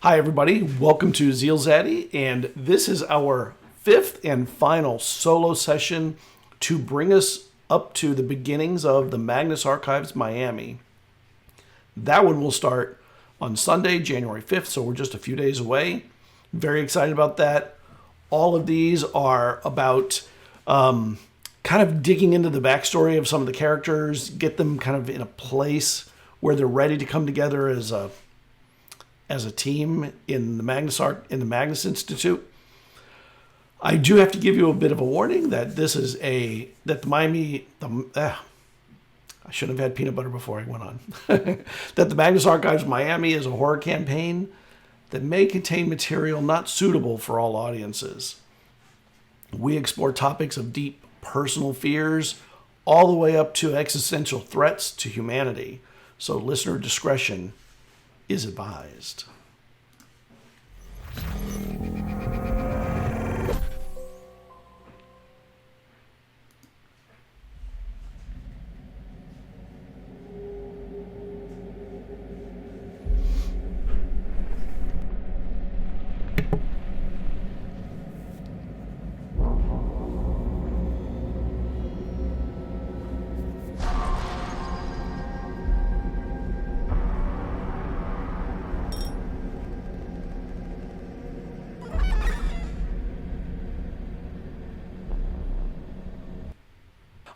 Hi everybody, welcome to ZealZaddy, and this is our fifth and final solo session to bring us up to the beginnings of the Magnus Archives Miami. That one will start on Sunday, January 5th, so we're just a few days away. Very excited about that. All of these are about kind of digging into the backstory of some of the characters, get them kind of in a place where they're ready to come together as a team in the Magnus Institute. I do have to give you a bit of a warning that I shouldn't have had peanut butter before I went on. That the Magnus Archives Miami is a horror campaign that may contain material not suitable for all audiences. We explore topics of deep personal fears all the way up to existential threats to humanity. So listener discretion is advised.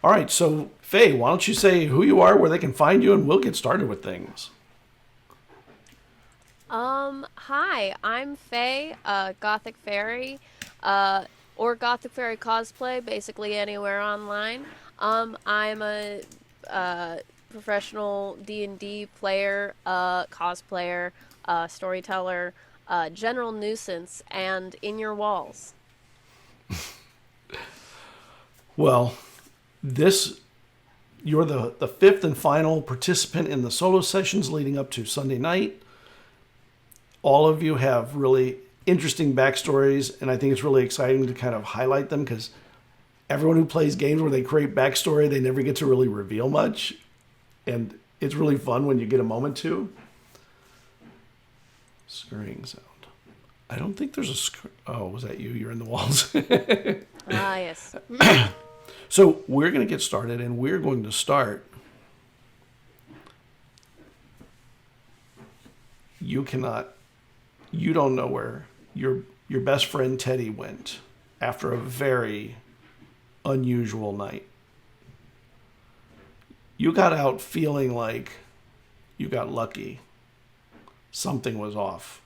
All right, so Faye, why don't you say who you are, where they can find you, and we'll get started with things. Hi, I'm Faye, Gothic Fairy, or Gothic Fairy cosplay, basically anywhere online. I'm a professional D&D player, cosplayer, storyteller, general nuisance, and in your walls. Well, you're the fifth and final participant in the solo sessions leading up to Sunday night. All of you have really interesting backstories, and I think it's really exciting to kind of highlight them because everyone who plays games where they create backstory, they never get to really reveal much. And it's really fun when you get a moment to. Scurrying sound. I don't think there's a Oh, was that you? You're in the walls. Ah, yes. So we're going to get started, and we're going to start. You don't know where your best friend Teddy went after a very unusual night. You got out feeling like you got lucky. Something was off.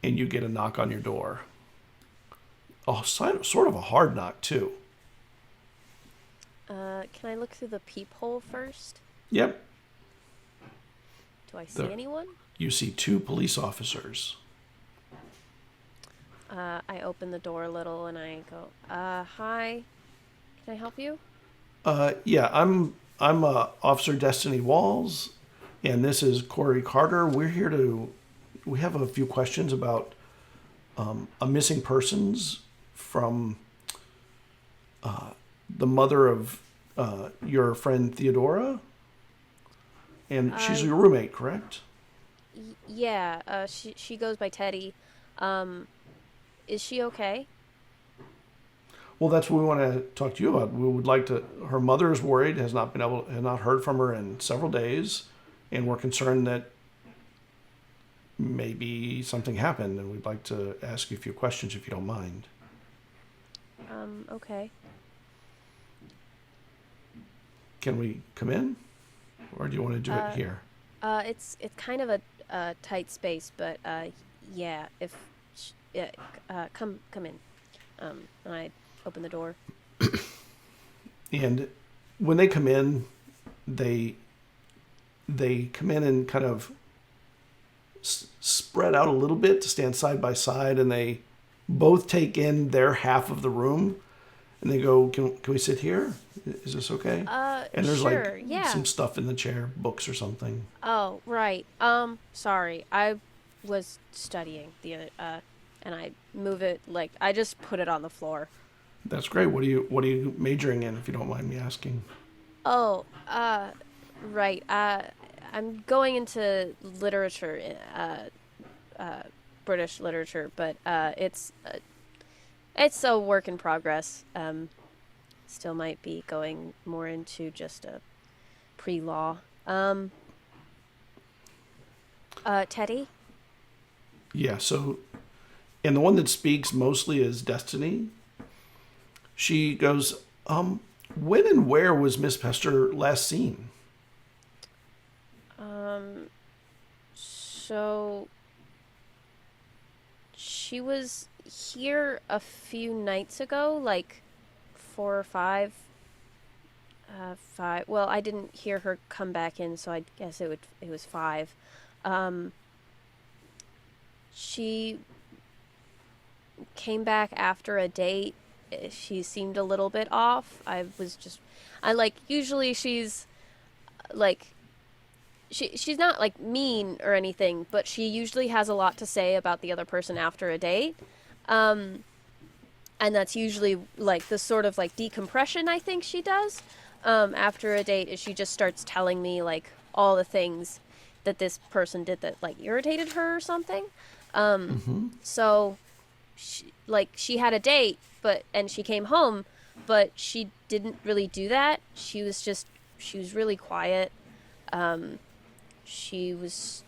And you get a knock on your door. Sort of a hard knock, too. Can I look through the peephole first? Yep. Do I see anyone? You see two police officers. I open the door a little and I go, hi, can I help you? Yeah, I'm Officer Destiny Walls, and this is Corey Carter. We have a few questions about a missing persons from the mother of your friend Theodora, and she's your roommate, correct? Yeah, she goes by Teddy. Is she okay? Well, that's what we want to talk to you about. We would like to. Her mother is worried, has not heard from her in several days, and we're concerned that maybe something happened, and we'd like to ask you a few questions if you don't mind. Okay. Can we come in, or do you want to do it here? It's kind of a tight space, but yeah. Come in. And I open the door. And when they come in, they come in and kind of spread out a little bit to stand side by side, and they both take in their half of the room, and they go, "Can we sit here? Is this okay?" And there's sure, yeah. some stuff in the chair, books or something. Oh, right. Sorry. I was studying the other, and I move it, I just put it on the floor. That's great. What are you majoring in, if you don't mind me asking? Oh, right. I'm going into literature, British literature, but it's a work in progress. Still might be going more into just a pre-law. Teddy? Yeah, so, and the one that speaks mostly is Destiny. She goes, when and where was Miss Pester last seen? So she was here a few nights ago, like 4 or 5. 5. Well, I didn't hear her come back in, so I guess it was 5. She came back after a date. She seemed a little bit off. Usually she's like, she's not like mean or anything, but she usually has a lot to say about the other person after a date. And that's usually like the sort of like decompression I think she does after a date, is she just starts telling me like all the things that this person did that like irritated her or something. So she had a date, and she came home, but she didn't really do that. She was really quiet. She was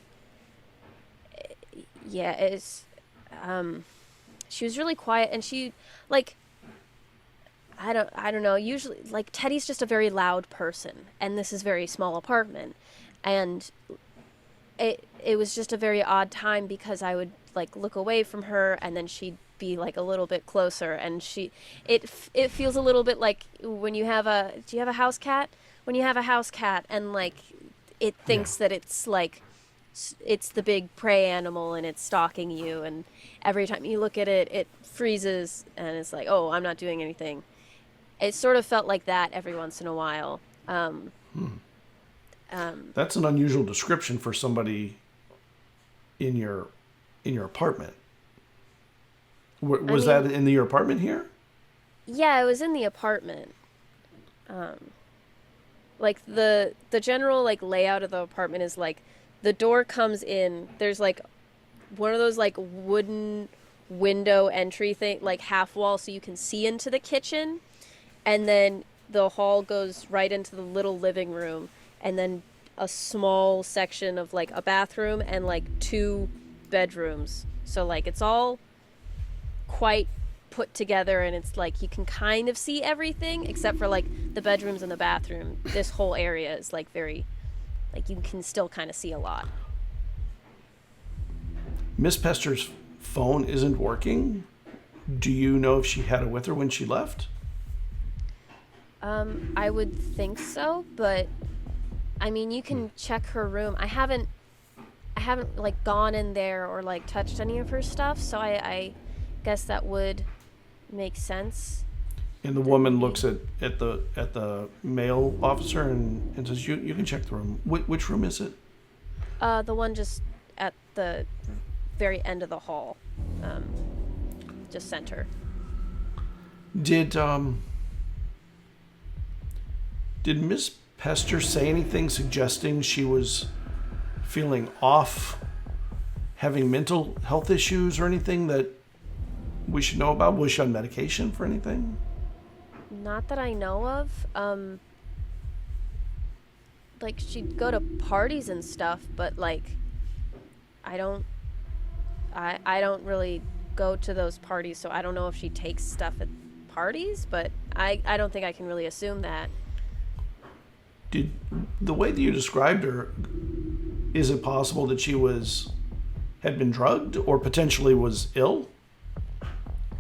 really quiet, and she like, I don't know, usually like Teddy's just a very loud person, and this is a very small apartment, and it was just a very odd time because I would like look away from her and then she'd be like a little bit closer, and it feels a little bit like when you have do you have a house cat? When you have a house cat and like it thinks that it's like it's the big prey animal and it's stalking you, and every time you look at it, it freezes and it's like, oh, I'm not doing anything. It sort of felt like that every once in a while. That's an unusual description for somebody in your apartment. Was that in your apartment here? Yeah, it was in the apartment. Like the general like layout of the apartment is like the door comes in. There's like one of those like wooden window entry thing, like half wall, so you can see into the kitchen, and then the hall goes right into the little living room, and then a small section of like a bathroom and like 2 bedrooms. So like it's all quite put together, and it's like you can kind of see everything except for like the bedrooms and the bathroom. This whole area is like very, like you can still kind of see a lot. Miss Pester's phone isn't working. Do you know if she had it with her when she left? I would think so, but I mean, you can check her room. I haven't like gone in there or like touched any of her stuff, so I guess that would make sense. And the woman looks at the male officer and says, "You can check the room. Which room is it?" The one just at the very end of the hall, just center. Did Miss Pester say anything suggesting she was feeling off, having mental health issues or anything that we should know about? Was she on medication for anything? Not that I know of. Like she'd go to parties and stuff, but like I don't really go to those parties, so I don't know if she takes stuff at parties, but I don't think I can really assume that. Did the way that you described her, is it possible that she had been drugged or potentially was ill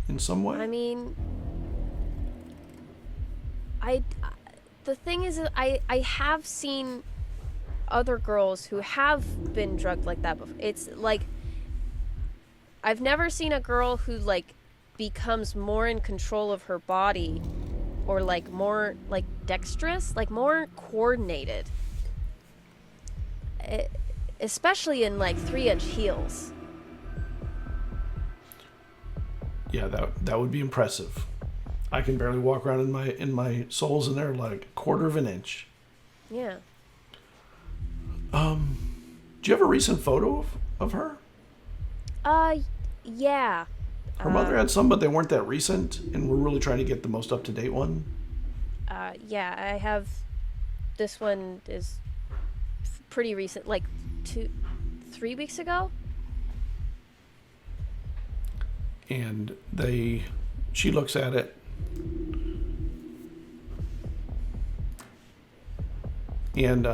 in some way? I mean, the thing is, I have seen other girls who have been drugged like that before. It's like I've never seen a girl who like becomes more in control of her body or like more like dexterous, like more coordinated, especially in like 3-inch heels. Yeah, that would be impressive. I can barely walk around in my soles, and they're like a 1/4 of an inch. Yeah. Do you have a recent photo of her? Uh, yeah. Her mother had some, but they weren't that recent, and we're really trying to get the most up-to-date one. Yeah, I have... This one is pretty recent, like 3 weeks ago? And she looks at it, and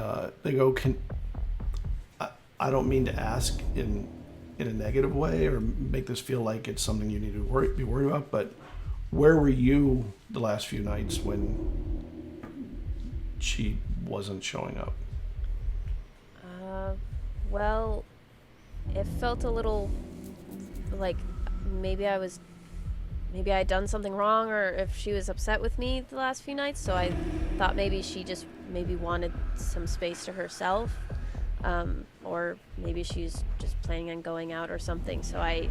they go, I don't mean to ask in a negative way or make this feel like it's something you need to be worried about, but where were you the last few nights when she wasn't showing up? Well, it felt a little like maybe I'd done something wrong, or if she was upset with me the last few nights, so I thought maybe she just wanted some space to herself, or maybe she's just planning on going out or something. So I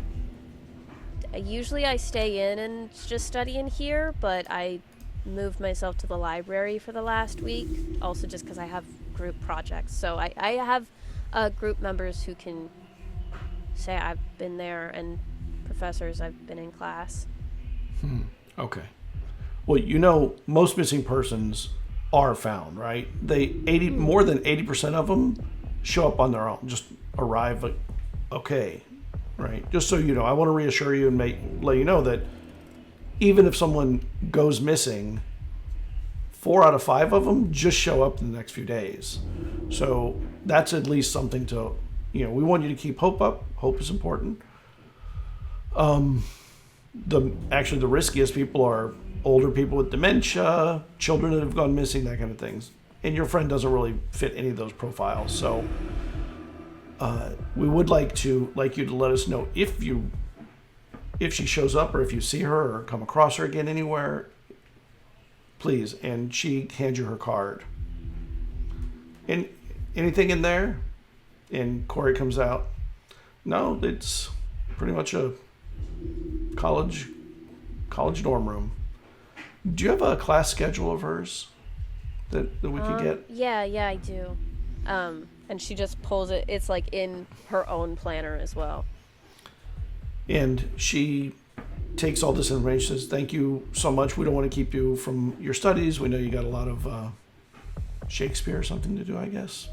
usually stay in and just study in here, but I moved myself to the library for the last week, also just because I have group projects. So I have group members who can say I've been there, and professors I've been in class. Okay. Well, most missing persons are found, right? More than 80% of them show up on their own, just arrive like, okay, right? Just so you know, I want to reassure you and let you know that even if someone goes missing, 4 out of 5 of them just show up in the next few days. So that's at least something to, we want you to keep hope up. Hope is important. The riskiest people are older people with dementia, children that have gone missing, that kind of things. And your friend doesn't really fit any of those profiles. So we would like you to let us know if she shows up, or if you see her or come across her again anywhere, please. And she hands you her card. And anything in there? And Corey comes out. No, it's pretty much a college dorm room. Do you have a class schedule of hers that we could get? Yeah, I do. And she just pulls it. It's like in her own planner as well. And she takes all this information, says, thank you so much. We don't want to keep you from your studies. We know you got a lot of Shakespeare or something to do, I guess.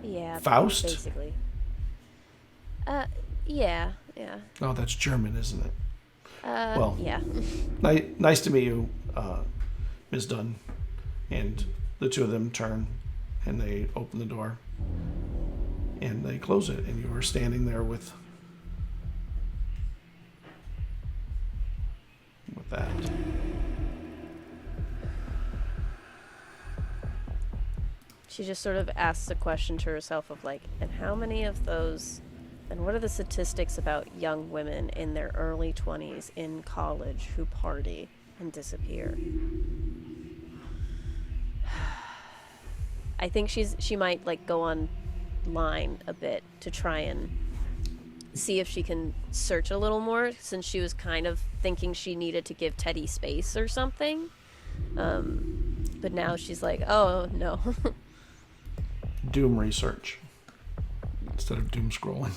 Yeah. Faust? Basically. Yeah. Oh, that's German, isn't it? Well. Yeah. Nice to meet you, Ms. Dunn. And the two of them turn, and they open the door, and they close it, and you are standing there with that. She just sort of asks a question to herself of like, and how many of those, and what are the statistics about young women in their early 20s in college who party and disappear? I think she might like go online a bit to try and see if she can search a little more, since she was kind of thinking she needed to give Teddy space or something. But now she's like, oh no. Doom research instead of doom scrolling.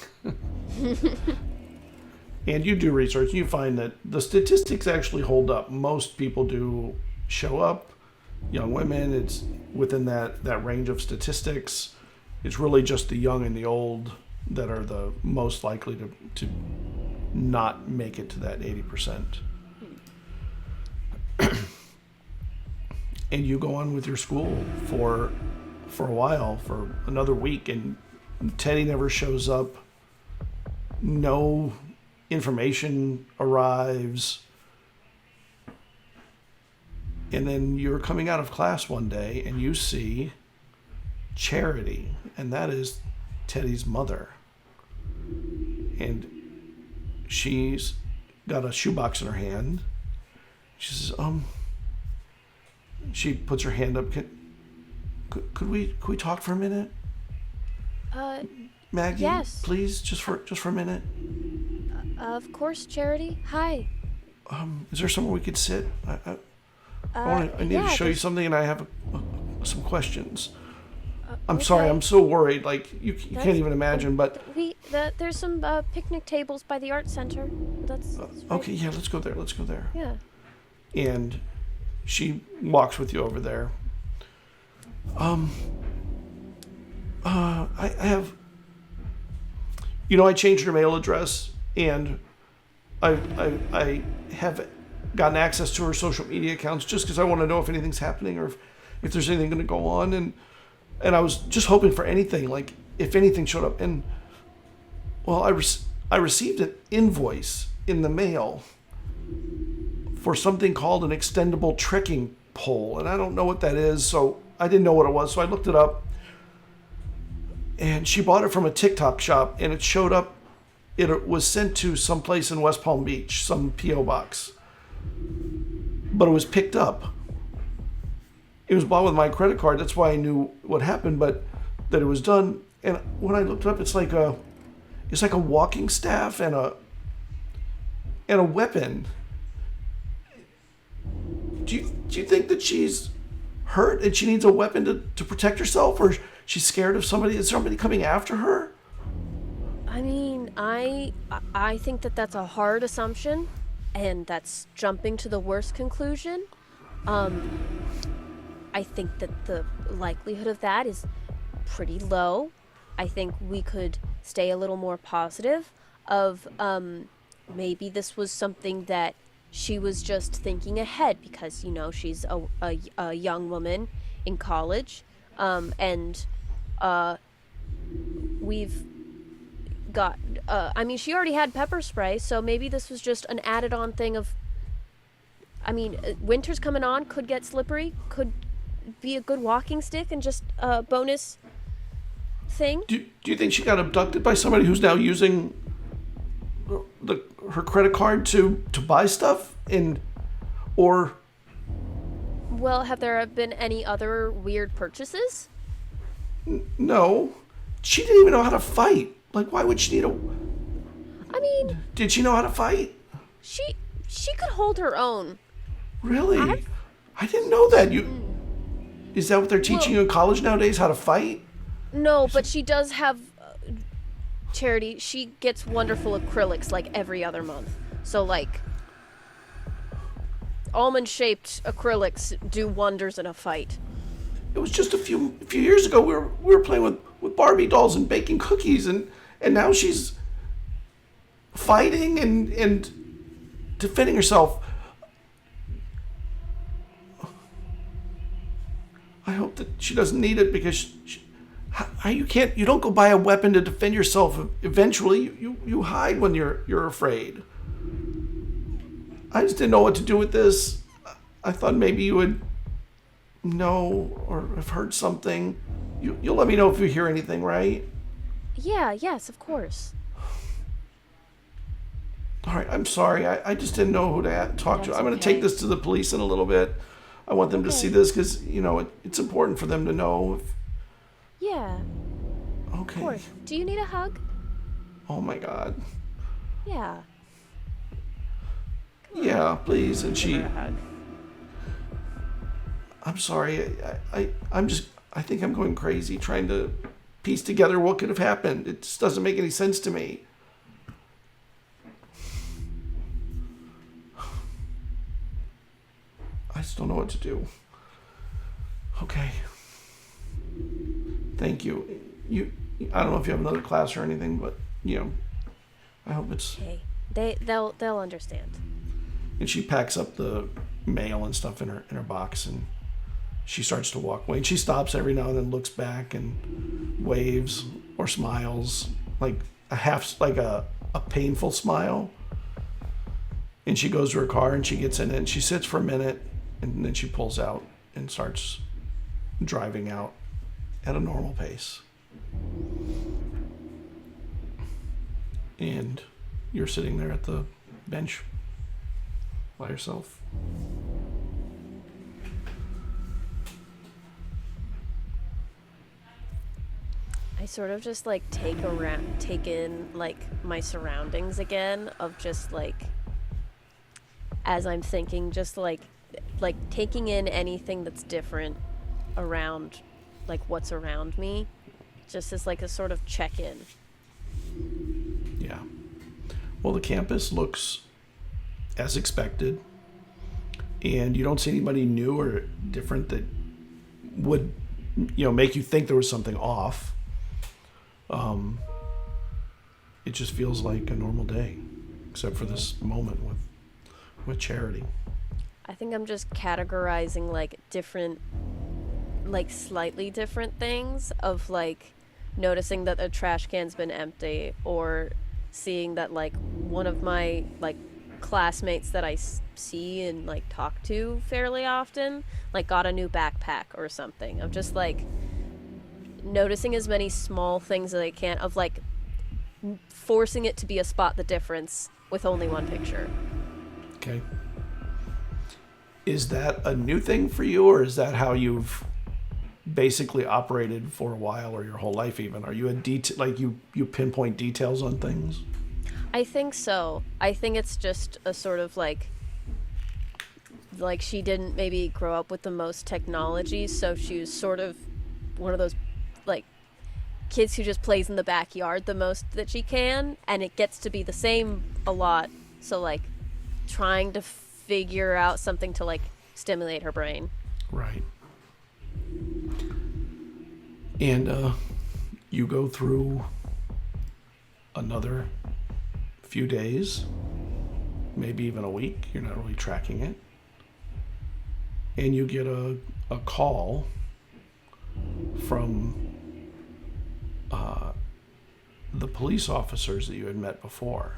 And you do research, you find that the statistics actually hold up. Most people do show up. Young women, it's within that range of statistics. It's really just the young and the old that are the most likely to not make it to that 80%. And you go on with your school for a while, for another week, and Teddy never shows up. No information arrives. And then you're coming out of class one day and you see Charity, and that is Teddy's mother. And she's got a shoebox in her hand. She says, she puts her hand up. Could we talk for a minute? Maggie, yes. Please, just for a minute. Of course, Charity. Hi. Is there somewhere we could sit? I need to show you something, and I have some questions. I'm Okay. sorry, I'm so worried. Like, you can't even imagine, but... There's some picnic tables by the art center. That's right. Okay, yeah, let's go there. Yeah. And she walks with you over there. I have... I changed her mail address, and I have gotten access to her social media accounts just because I want to know if anything's happening or if there's anything going to go on. And I was just hoping for anything, like if anything showed up. And, well, I received an invoice in the mail for something called an extendable trekking pole. And I don't know what that is, so I didn't know what it was. So I looked it up. And she bought it from a TikTok shop, and it showed up. It was sent to some place in West Palm Beach, some P.O. box. But it was picked up. It was bought with my credit card. That's why I knew what happened, but that it was done. And when I looked it up, it's like a walking staff and a weapon. Do you think that she's hurt and she needs a weapon to protect herself, or she's scared of somebody? Is somebody coming after her? I mean, I think that's a hard assumption, and that's jumping to the worst conclusion. I think that the likelihood of that is pretty low. I think we could stay a little more positive of maybe this was something that she was just thinking ahead because, she's a young woman in college, and we've got, she already had pepper spray, so maybe this was just an added on thing of, winter's coming on, could get slippery, could be a good walking stick and just a bonus thing. Do you think she got abducted by somebody who's now using her credit card to buy stuff? Or... Well, have there been any other weird purchases? No. She didn't even know how to fight. Like, why would she need Did she know how to fight? She could hold her own. Really? I didn't know that. Is that what they're teaching you in college nowadays, how to fight? No, but she does have... Charity, she gets wonderful acrylics like every other month. So, almond-shaped acrylics do wonders in a fight. It was just a few years ago we were playing with Barbie dolls and baking cookies, and now she's fighting and defending herself. I hope that she doesn't need it, because you don't go buy a weapon to defend yourself. Eventually, you hide when you're afraid. I just didn't know what to do with this. I thought maybe you would know or have heard something. You'll let me know if you hear anything, right? Yes, of course. All right, I'm sorry. I just didn't know who to talk to. I'm going to take this to the police in a little bit. I want them to see this because, it's important for them to know. Yeah. Okay. Of course. Do you need a hug? Oh, my God. Yeah. Yeah, please. And she... I'm sorry. I think I'm going crazy trying to piece together what could have happened. It just doesn't make any sense to me. I just don't know what to do. Okay. Thank you. I don't know if you have another class or anything, but, I hope it's... Okay. They'll understand. And she packs up the mail and stuff in her box, and she starts to walk away. And she stops every now and then, looks back and waves or smiles, like a painful smile. And she goes to her car and she gets in it and she sits for a minute, and then she pulls out and starts driving out at a normal pace. And you're sitting there at the bench by yourself. I sort of just take in my surroundings again, of just as I'm thinking, just like taking in anything that's different around like what's around me, just as like a sort of check-in. Yeah. Well, the campus looks as expected, and you don't see anybody new or different that would, make you think there was something off. It just feels like a normal day, except for this moment with Charity. I think I'm just categorizing like different, like slightly different things of like noticing that a trash can's been empty, or seeing that like one of my like classmates that I see and like talk to fairly often like got a new backpack or something. I'm just like noticing as many small things as I can, of like forcing it to be a spot the difference with only one picture. Okay. Is that a new thing for you, or is that how you've basically operated for a while, or your whole life even? Are you you pinpoint details on things? I think so. I think it's just a sort of like she didn't maybe grow up with the most technology, so she was sort of one of those like kids who just plays in the backyard the most that she can, and it gets to be the same a lot. So like trying to figure out something to like stimulate her brain. Right. And you go through another few days, maybe even a week. You're not really tracking it. And you get a call from the police officers that you had met before.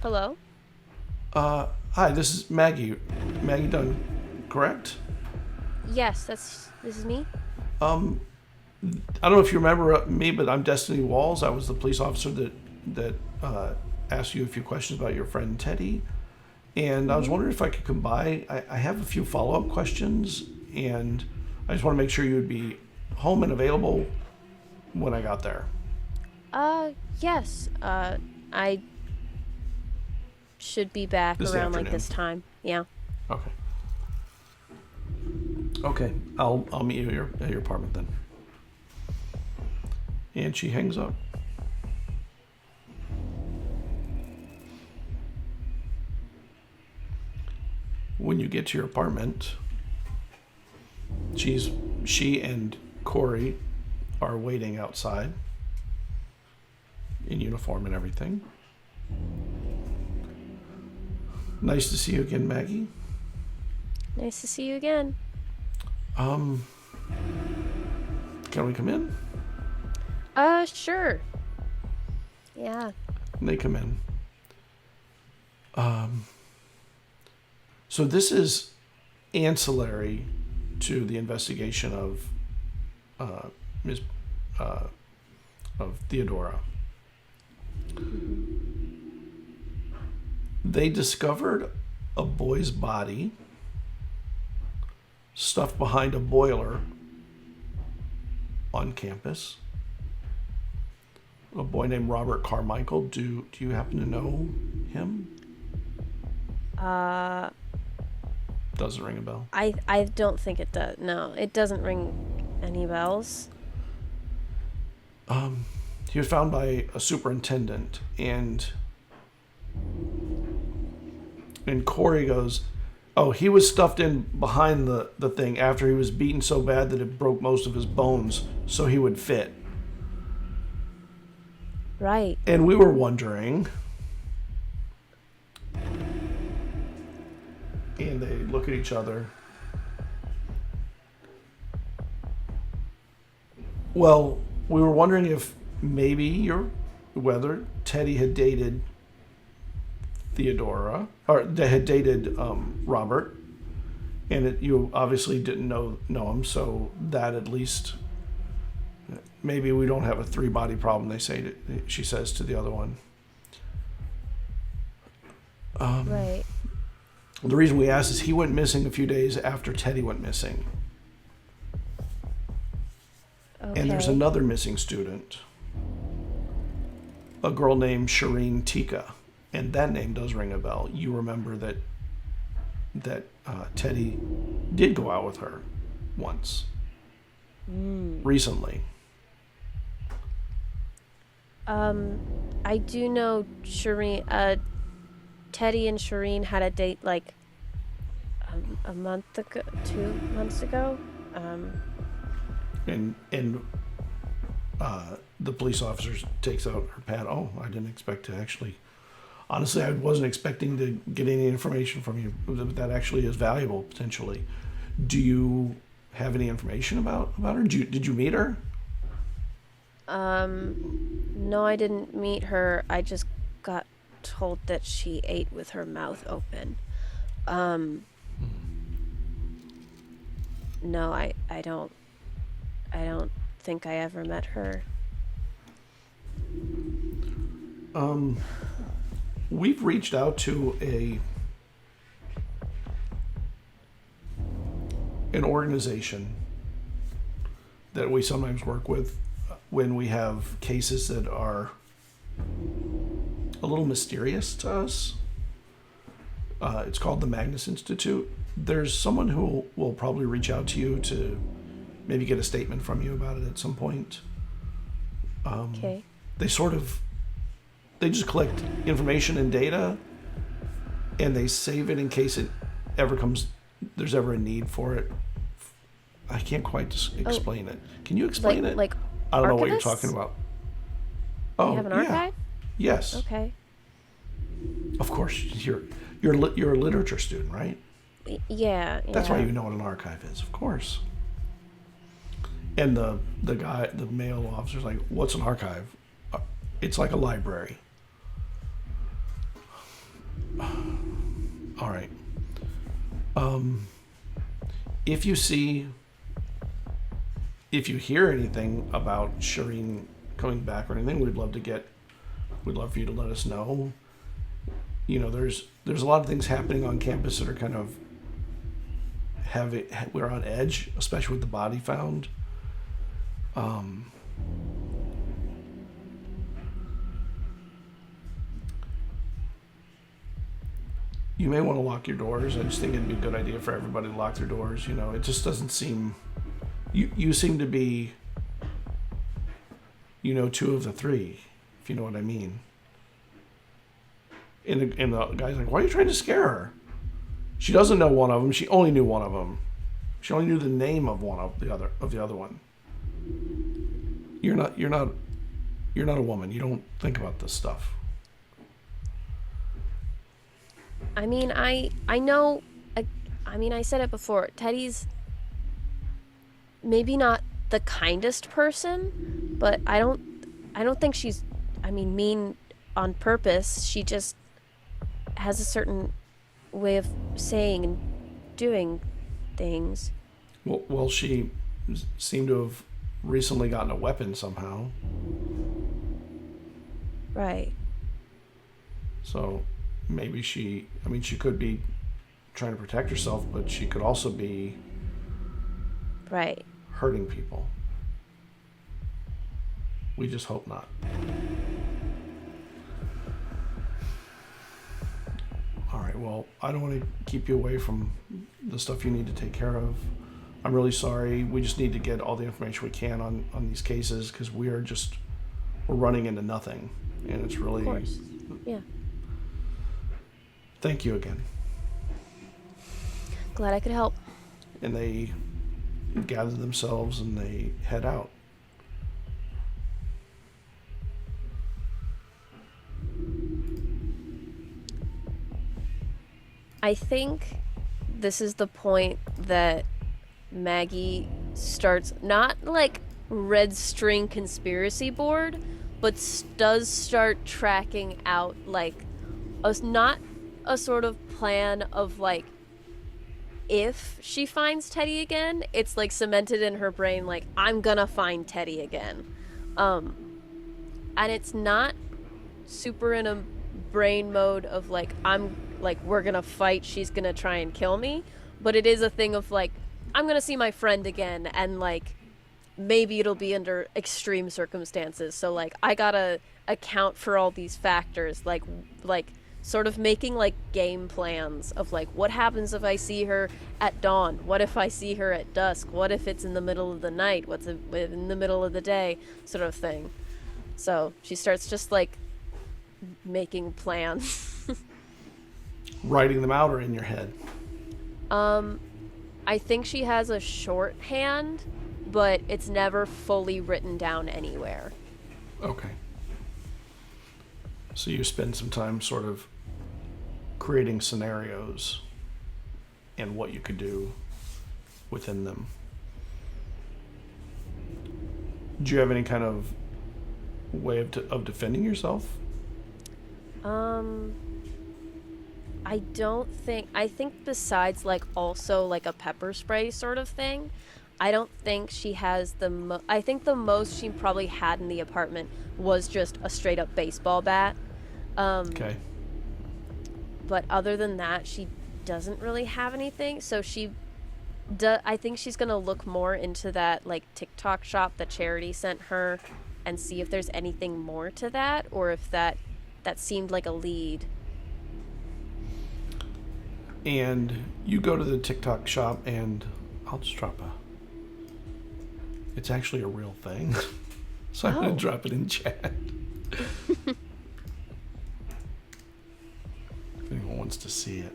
Hello? Hi, this is Maggie Dunn, correct? Yes, this is me. I don't know if you remember me, but I'm Destiny Walls. I was the police officer that asked you a few questions about your friend Teddy. And I was wondering if I could come by. I have a few follow-up questions, and I just want to make sure you would be home and available when I got there. Yes. I should be back This around afternoon. like this time. Yeah. Okay. Okay, I'll meet you at your apartment then. And she hangs up. When you get to your apartment, she and Corey are waiting outside in uniform and everything. Nice to see you again, Maggie. Nice to see you again. Can we come in? Sure. Yeah. And they come in. So this is ancillary to the investigation of Theodora. They discovered a boy's body stuffed behind a boiler on campus. A boy named Robert Carmichael. Do you happen to know him? Doesn't ring a bell. I don't think it does. No, it doesn't ring any bells. He was found by a superintendent, and Corey goes, oh, he was stuffed in behind the thing after he was beaten so bad that it broke most of his bones so he would fit. Right. And we were wondering, and they look at each other. Well, we were wondering if maybe whether Teddy had dated Theodora, or they had dated Robert, and you obviously didn't know him, so that at least maybe we don't have a 3-body problem. She says to the other one. Right. The reason we asked is he went missing a few days after Teddy went missing. Okay. And there's another missing student, a girl named Shireen Tika, and that name does ring a bell. You remember that that Teddy did go out with her once recently. I do know Shireen, Teddy and Shireen had a date like a month ago, 2 months ago. And the police officer takes out her pad. Oh, I didn't expect to actually. Honestly, I wasn't expecting to get any information from you that actually is valuable potentially. Do you have any information about her? Did you meet her? No, I didn't meet her. I just got told that she ate with her mouth open. No, I don't think I ever met her. We've reached out to an organization that we sometimes work with when we have cases that are a little mysterious to us. It's called the Magnus Institute. There's someone who will probably reach out to you to maybe get a statement from you about it at some point. Okay. They just collect information and data, and they save it in case there's ever a need for it. I can't quite explain it. Can you explain it? Like I don't know what you're archivists? talking about. You Oh, have an yeah. archive? Yes. Okay. Of course, you're a literature student, right? Yeah. That's why you know what an archive is, of course. And the male officer's like, "What's an archive?" It's like a library. All right. If you hear anything about Shireen coming back or anything, we'd love for you to let us know. You know, there's a lot of things happening on campus that are kind of we're on edge, especially with the body found. You may want to lock your doors. I just think it'd be a good idea for everybody to lock their doors. You know, it just doesn't seem. You seem to be, two of the three, if you know what I mean. And the guy's like, "Why are you trying to scare her? She doesn't know one of them. She only knew one of them. She only knew the name of one of the other one. You're not a woman. You don't think about this stuff." I mean, I know. I said it before. Teddy's maybe not the kindest person, but I don't think she's mean on purpose. She just has a certain way of saying and doing things. Well, she seemed to have recently gotten a weapon somehow. Right. So maybe she could be trying to protect herself, but she could also be right hurting people. We just hope not. All right, well, I don't want to keep you away from the stuff you need to take care of. I'm really sorry. We just need to get all the information we can on these cases because we're running into nothing. And it's really... Of course. Yeah. Thank you again. Glad I could help. And they gather themselves and they head out. I think this is the point that Maggie starts, not like red string conspiracy board, but does start tracking out like not a sort of plan of like if she finds Teddy again, it's like cemented in her brain like I'm gonna find Teddy again. And it's not super in a brain mode of like we're gonna fight, she's gonna try and kill me, but it is a thing of like I'm gonna see my friend again and like maybe it'll be under extreme circumstances, so like I gotta account for all these factors like sort of making like game plans of like, what happens if I see her at dawn? What if I see her at dusk? What if it's in the middle of the night? What's in the middle of the day? Sort of thing. So she starts just like making plans. Writing them out or in your head? I think she has a shorthand, but it's never fully written down anywhere. Okay. So you spend some time sort of creating scenarios and what you could do within them. Do you have any kind of way of defending yourself? I don't think... I think besides, like, also, like, a pepper spray sort of thing, I don't think she has the I think the most she probably had in the apartment was just a straight-up baseball bat. Okay. But other than that, she doesn't really have anything, so I think she's gonna look more into that, like, TikTok shop that Charity sent her and see if there's anything more to that, or if that seemed like a lead. And you go to the TikTok shop, and I'll just drop it's actually a real thing. So I'm going to drop it in chat. If anyone wants to see it.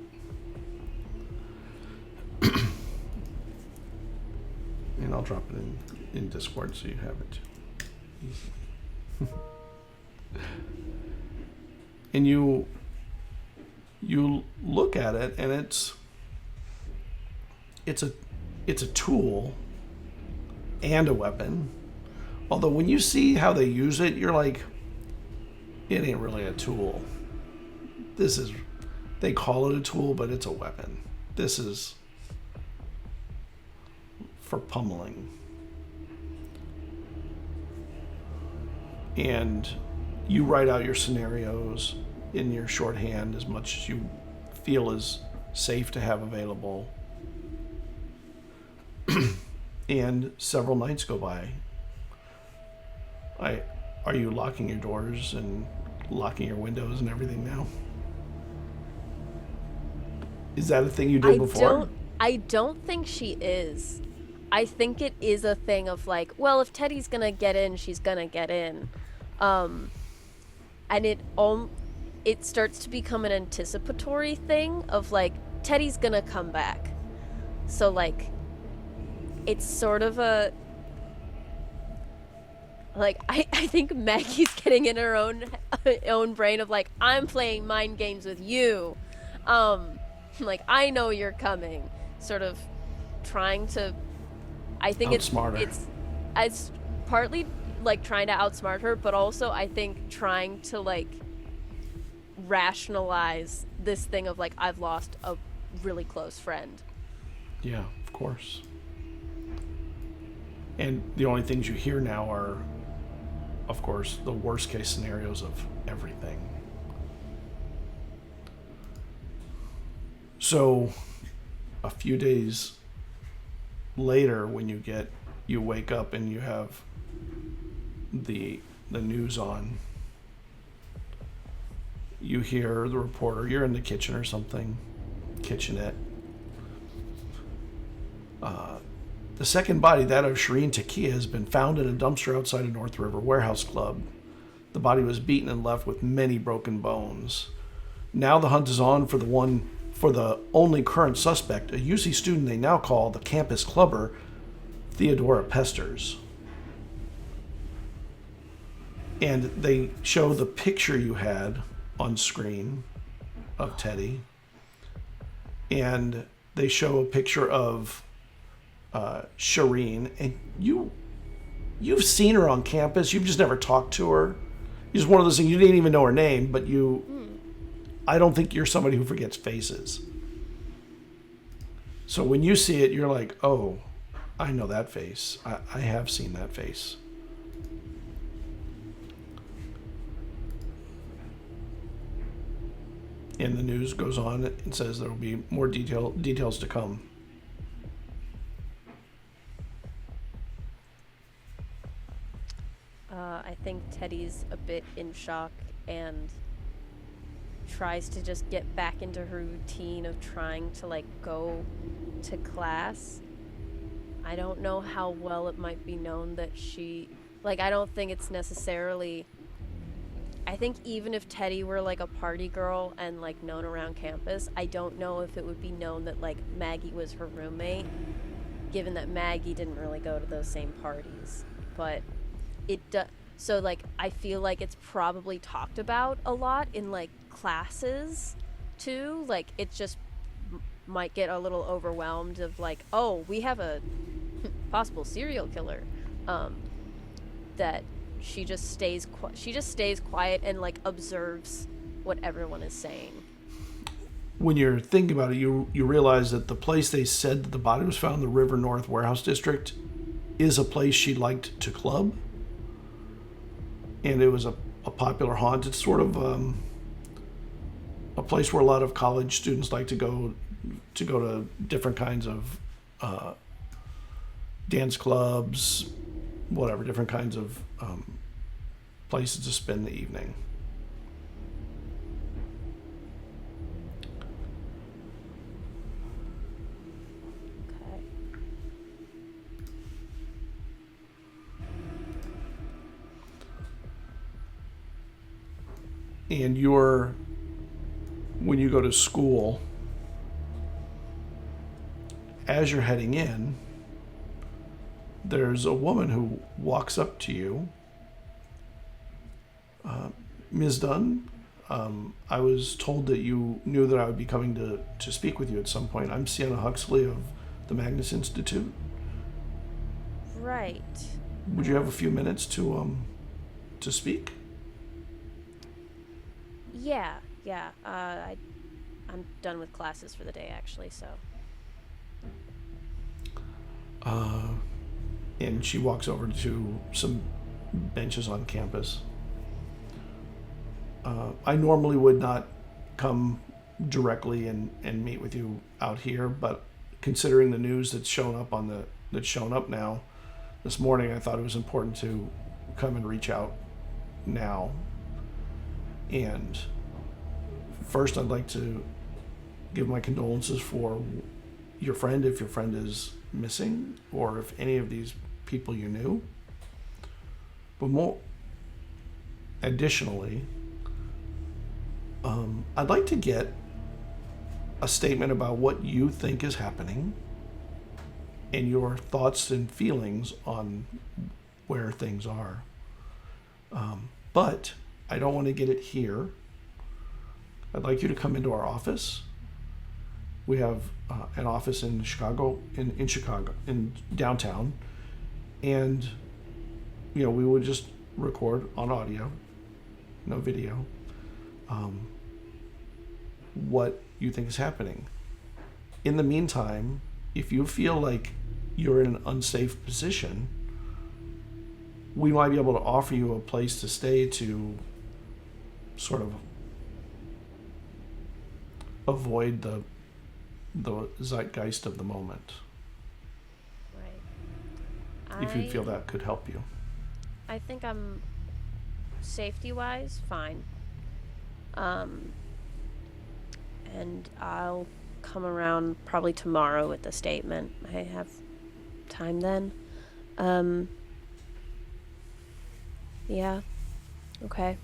And I'll drop it in Discord so you have it. Easy. And you look at it, and it's a tool and a weapon. Although when you see how they use it, you're like, it ain't really a tool. They call it a tool, but it's a weapon. This is for pummeling. And you write out your scenarios in your shorthand as much as you feel is safe to have available. And several nights go by. Are you locking your doors and locking your windows and everything now? Is that a thing you did before? I don't think she is. I think it is a thing of like, well, if Teddy's gonna get in, she's gonna get in. And it starts to become an anticipatory thing of like, Teddy's gonna come back. So like, it's sort of a, like, I think Maggie's getting in her own brain of like, I'm playing mind games with you. Like, I know you're coming. Sort of trying to, I think it's partly like trying to outsmart her, but also I think trying to like rationalize this thing of like, I've lost a really close friend. Yeah, of course. And the only things you hear now are, of course, the worst case scenarios of everything. So a few days later, when you wake up and you have the news on, you hear the reporter, you're in the kitchen or something, kitchenette. The second body, that of Shireen Takia, has been found in a dumpster outside a North River Warehouse Club. The body was beaten and left with many broken bones. Now the hunt is on for the only current suspect, a UC student they now call the campus clubber, Theodora Pesters. And they show the picture you had on screen of Teddy. And they show a picture of Shireen, and you've seen her on campus. You've just never talked to her. It's one of those things, you didn't even know her name, but I don't think you're somebody who forgets faces. So when you see it, you're like, oh, I know that face. I have seen that face. And the news goes on and says there will be more details to come. I think Teddy's a bit in shock, and tries to just get back into her routine of trying to, like, go to class. I don't know how well it might be known that she, like, I don't think it's necessarily, I think even if Teddy were, like, a party girl and, like, known around campus, I don't know if it would be known that, like, Maggie was her roommate, given that Maggie didn't really go to those same parties. But it does, so, like, I feel like it's probably talked about a lot in, like, classes, too. Like, it just might get a little overwhelmed of, like, oh, we have a possible serial killer. That she just stays quiet and, like, observes what everyone is saying. When you're thinking about it, you realize that the place they said that the body was found, the River North Warehouse District, is a place she liked to club. And it was a popular haunt. It's sort of a place where a lot of college students like to go to different kinds of dance clubs, whatever, different kinds of places to spend the evening. Okay. And when you go to school, as you're heading in, there's a woman who walks up to you. Ms. Dunn, I was told that you knew that I would be coming to speak with you at some point. I'm Sienna Huxley of the Magnus Institute. Right. Would you have a few minutes to speak? Yeah. I'm done with classes for the day, actually, so. And she walks over to some benches on campus. I normally would not come directly and meet with you out here, but considering the news that's shown up now this morning, I thought it was important to come and reach out now. And first, I'd like to give my condolences for your friend, if your friend is missing, or if any of these people you knew. But more additionally, I'd like to get a statement about what you think is happening and your thoughts and feelings on where things are. But I don't want to get it here. I'd like you to come into our office. We have an office in Chicago, in downtown, and we would just record on audio, no video, what you think is happening. In the meantime, if you feel like you're in an unsafe position, we might be able to offer you a place to stay to sort of avoid the zeitgeist of the moment. Right. If you feel that could help you. I think I'm safety-wise fine. And I'll come around probably tomorrow with the statement. I have time then. Yeah. Okay.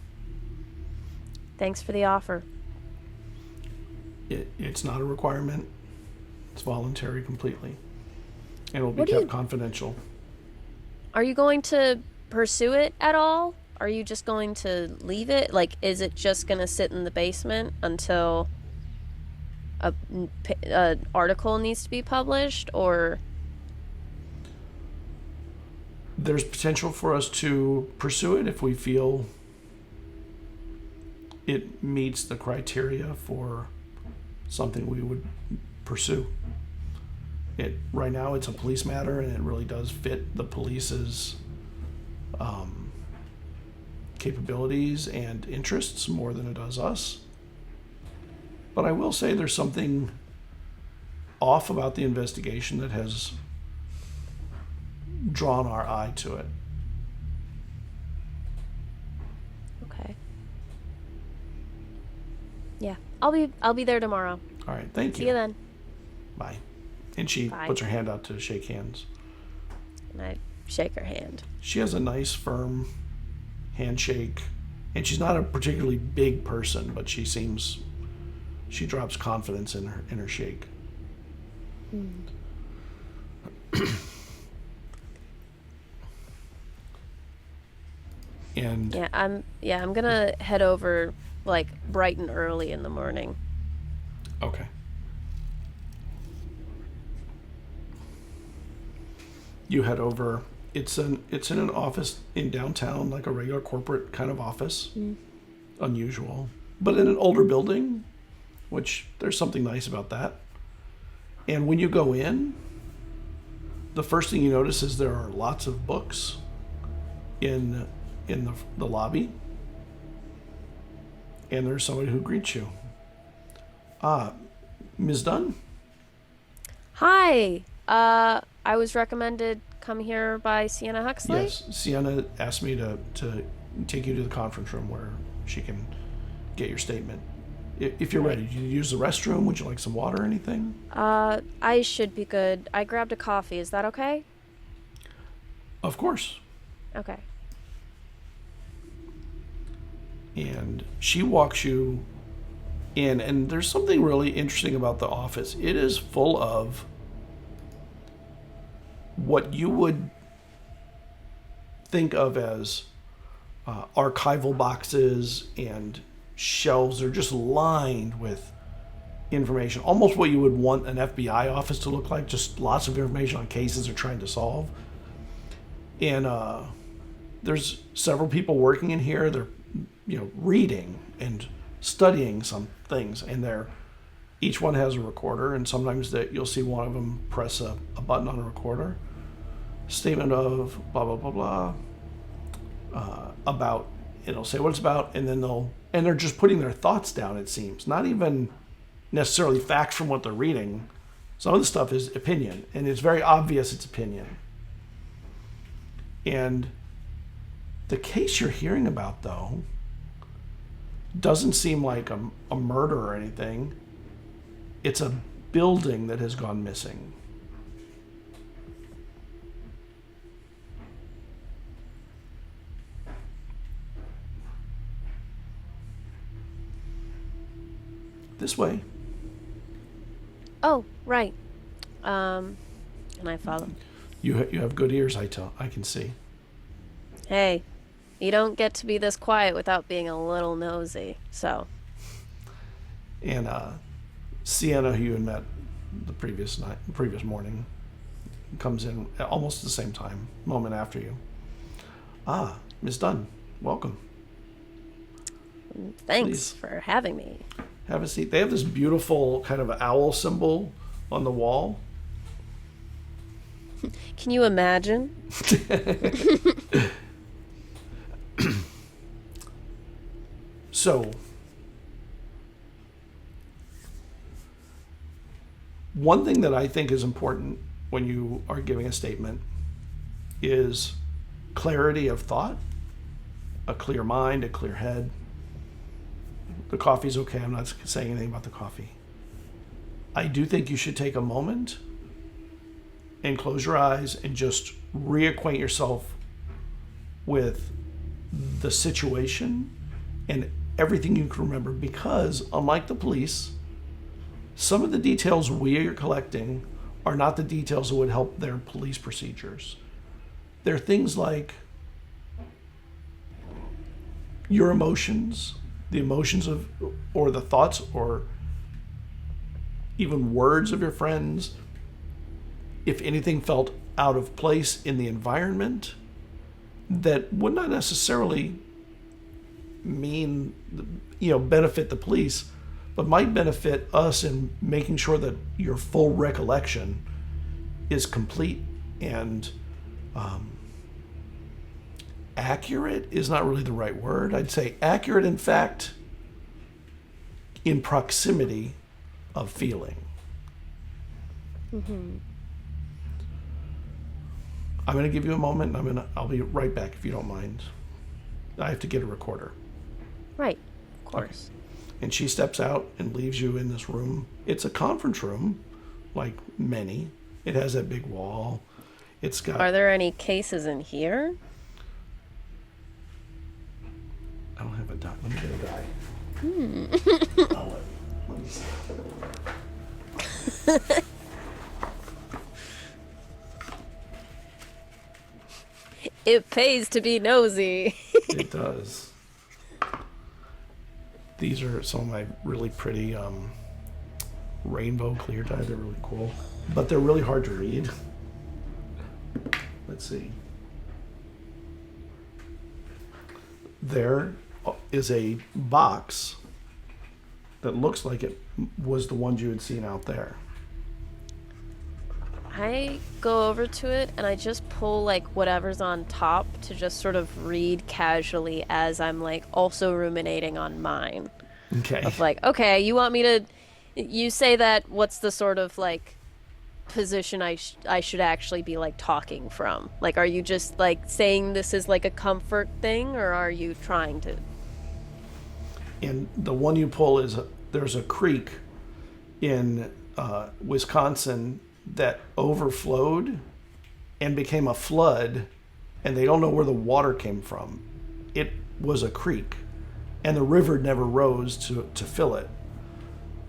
Thanks for the offer. It's not a requirement. It's voluntary completely. And it'll be kept confidential. Are you going to pursue it at all? Are you just going to leave it? Like, is it just going to sit in the basement until a article needs to be published, or? There's potential for us to pursue it if we feel it meets the criteria for something we would pursue. Right now it's a police matter, and it really does fit the police's capabilities and interests more than it does us. But I will say there's something off about the investigation that has drawn our eye to it. Okay. Yeah. I'll be there tomorrow. All right, thank you. See you then. Bye. And she Bye. puts her hand out to shake hands. And I shake her hand. She has a nice, firm handshake. And she's not a particularly big person, but she drops confidence in her shake. And I'm gonna head over like bright and early in the morning. okay. You head over. It's in an office in downtown, like a regular corporate kind of office. Unusual, but in an older building, which there's something nice about that. And when you go in, the first thing you notice is there are lots of books in the lobby, and there's somebody who greets you. Ms. Dunn? Hi. I was recommended come here by Sienna Huxley. Yes, Sienna asked me to take you to the conference room where she can get your statement. If you're ready, do you use the restroom? Would you like some water or anything? I should be good. I grabbed a coffee. Is that okay? Of course. Okay. And she walks you in, and there's something really interesting about the office. It is full of what you would think of as archival boxes and shelves. They're just lined with information, almost what you would want an FBI office to look like, just lots of information on cases they're trying to solve. And there's several people working in here. They're reading and studying some things, and each one has a recorder, and sometimes you'll see one of them press a button on a recorder. Statement of blah blah blah blah about, it'll say what it's about, and then they're just putting their thoughts down. It seems not even necessarily facts from what they're reading. Some of the stuff is opinion, and it's very obvious it's opinion. And the case you're hearing about, though, doesn't seem like a murder or anything. It's a building that has gone missing. This way. Oh, right. And I follow. You have good ears, I can see. Hey, you don't get to be this quiet without being a little nosy, so. And Sienna, who you had met the previous morning, comes in almost at the same time, moment after you. Ms. Dunn, welcome. Thanks Please. for having me. Have a seat. They have this beautiful kind of owl symbol on the wall. Can you imagine? So, one thing that I think is important when you are giving a statement is clarity of thought, a clear mind, a clear head. The coffee's okay. I'm not saying anything about the coffee. I do think you should take a moment and close your eyes and just reacquaint yourself with the situation and everything you can remember, because unlike the police, some of the details we are collecting are not the details that would help their police procedures. They're things like your emotions, the emotions of, or the thoughts, or even words of your friends. If anything felt out of place in the environment, that would not necessarily mean, benefit the police, but might benefit us in making sure that your full recollection is complete and accurate is not really the right word. I'd say accurate, in fact, in proximity of feeling. Mm-hmm. I'm going to give you a moment, and I'll be right back if you don't mind. I have to get a recorder. Right, of course. Okay. And she steps out and leaves you in this room. It's a conference room, like many. It has that big wall. It's got... Are there any cases in here? I don't have a die. Let me get a die. Let me see. It pays to be nosy. It does. These are some of my really pretty rainbow clear dye. They're really cool. But they're really hard to read. Let's see. There is a box that looks like it was the ones you had seen out there. I go over to it and I just pull like whatever's on top to just sort of read casually as I'm like also ruminating on mine. Okay. Of like, okay, you want me to... You say that, what's the sort of like position I should actually be like talking from? Like, are you just like saying this is like a comfort thing, or are you trying to... And the one you pull is there's a creek in Wisconsin that overflowed and became a flood, and they don't know where the water came from. It was a creek, and the river never rose to fill it.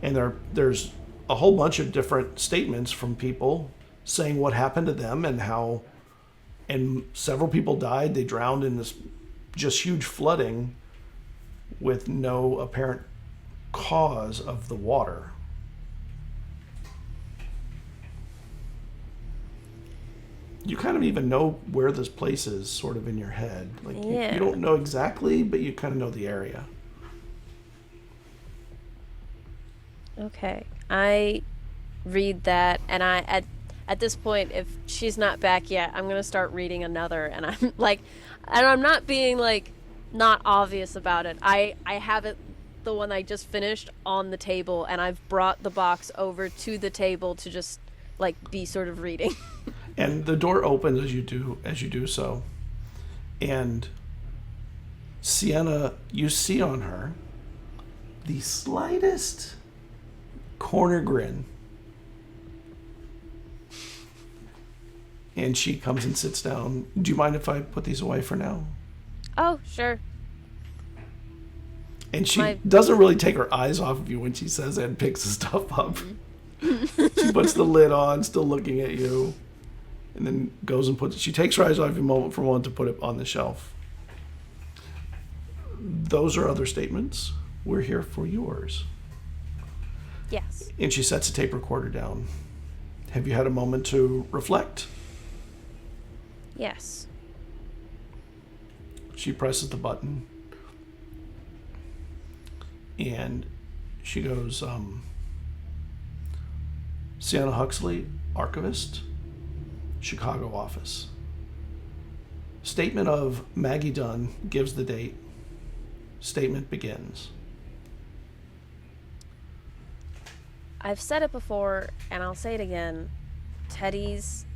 And there's a whole bunch of different statements from people saying what happened to them and how, and several people died. They drowned in this just huge flooding with no apparent cause of the water. You kind of even know where this place is sort of in your head. Like you don't know exactly, but you kind of know the area. Okay. I read that, and I at this point, if she's not back yet, I'm gonna start reading another, and I'm like, and I'm not being like not obvious about it. I have it, the one I just finished, on the table, and I've brought the box over to the table to just like be sort of reading. And the door opens as you do so, and Sienna, you see on her the slightest corner grin, and she comes and sits down. Do you mind if I put these away for now? Oh, sure. And she doesn't really take her eyes off of you when she says it and picks the stuff up. She puts the lid on, still looking at you, and then goes and she takes her eyes off you moment for one to put it on the shelf. Those are other statements. We're here for yours. Yes. And she sets a tape recorder down. Have you had a moment to reflect? Yes. She presses the button. And she goes, Sienna Huxley, archivist, Chicago office. Statement of Maggie Dunn gives the date. Statement begins. I've said it before, and I'll say it again. Teddy's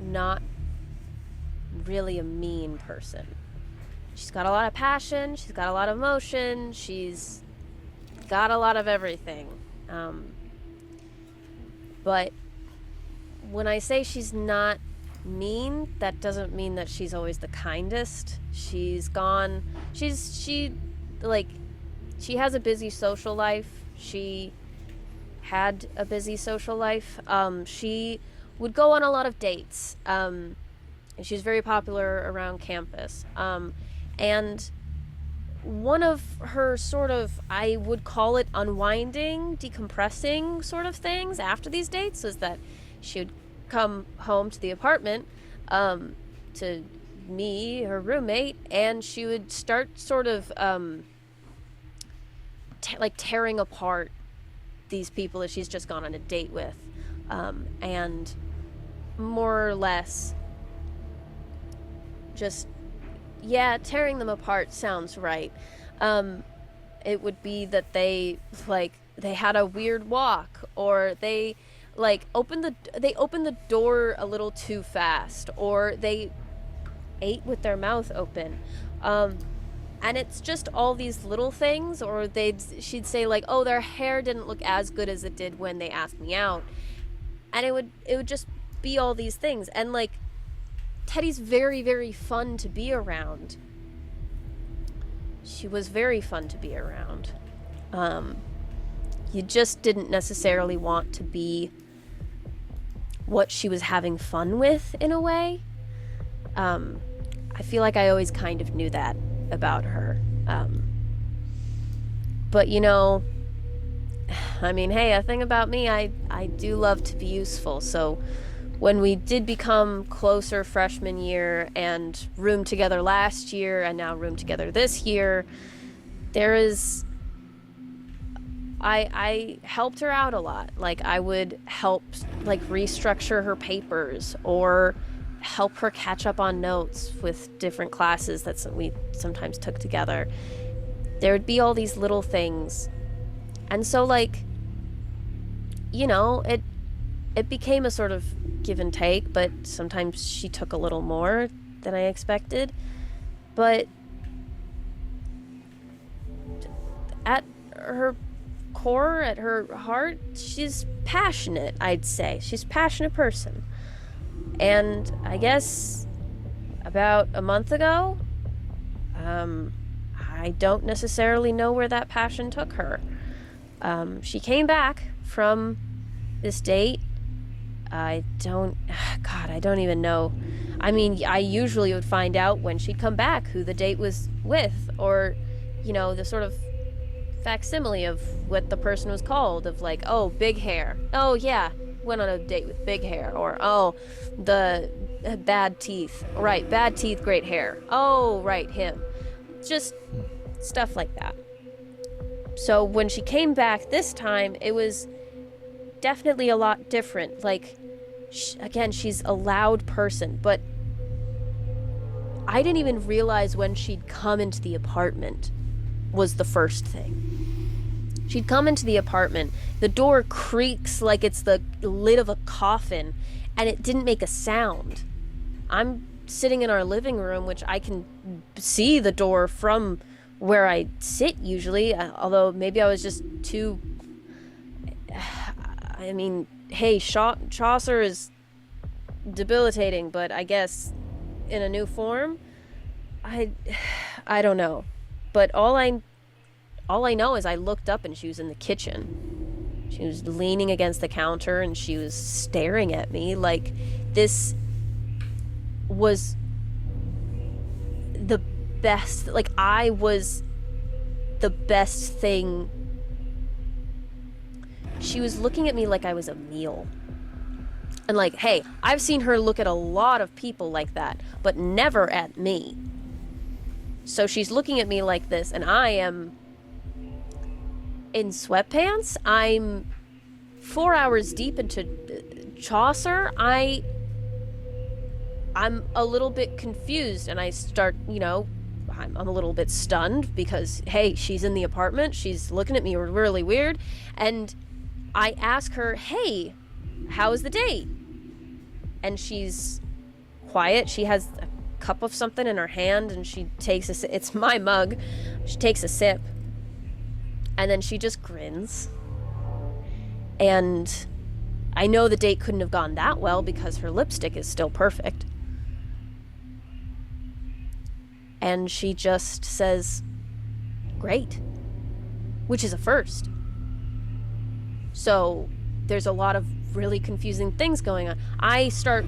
not really a mean person. She's got a lot of passion, she's got a lot of emotion, she's got a lot of everything. But when I say she's not mean, that doesn't mean that she's always the kindest. She has a busy social life. She had a busy social life. She would go on a lot of dates. And she's very popular around campus. And one of her sort of, I would call it unwinding, decompressing sort of things after these dates is that she would come home to the apartment to me, her roommate, and she would start sort of tearing apart these people that she's just gone on a date with, and more or less just, tearing them apart sounds right. It would be that they had a weird walk, or they opened the door a little too fast, or they ate with their mouth open. And it's just all these little things, or she'd say like, oh, their hair didn't look as good as it did when they asked me out. And it would just be all these things. And like, Teddy's very, very fun to be around. She was very fun to be around. You just didn't necessarily want to be what she was having fun with, in a way. I feel like I always kind of knew that about her. But you know, I mean, hey, a thing about me, I do love to be useful. So when we did become closer freshman year and roomed together last year and now roomed together this year, I helped her out a lot. Like, I would help like restructure her papers or help her catch up on notes with different classes that we sometimes took together. There would be all these little things. And so, like, you know, it became a sort of give and take, but sometimes she took a little more than I expected. But at her core, at her heart, she's passionate, I'd say. She's a passionate person. And I guess about a month ago, I don't necessarily know where that passion took her. She came back from this date. I don't even know. I mean, I usually would find out when she'd come back who the date was with, or, you know, the sort of facsimile of what the person was called, of like, oh, big hair. Oh, yeah, went on a date with big hair. Or, oh, the bad teeth. Right, bad teeth, great hair. Oh, right, him. Just stuff like that. So when she came back this time, it was definitely a lot different. Like, again, she's a loud person, but I didn't even realize when she'd come into the apartment was the first thing. She'd come into the apartment, the door creaks like it's the lid of a coffin, and it didn't make a sound. I'm sitting in our living room, which I can see the door from where I sit usually, although maybe I was just too... I mean, hey, Chaucer is debilitating, but I guess in a new form? I don't know. But all I know is I looked up and she was in the kitchen. She was leaning against the counter and she was staring at me like this was the best. Like, I was the best thing. She was looking at me like I was a meal. And like, hey, I've seen her look at a lot of people like that, but never at me. So she's looking at me like this, and I am in sweatpants. I'm 4 hours deep into Chaucer. I'm a little bit confused, and I start, you know, I'm a little bit stunned because, hey, she's in the apartment. She's looking at me really weird. And I ask her, hey, how was the date? And she's quiet. She has a cup of something in her hand, and she takes a sip. It's my mug. She takes a sip, and then she just grins. And I know the date couldn't have gone that well because her lipstick is still perfect. And she just says, great, which is a first. So there's a lot of really confusing things going on. I start,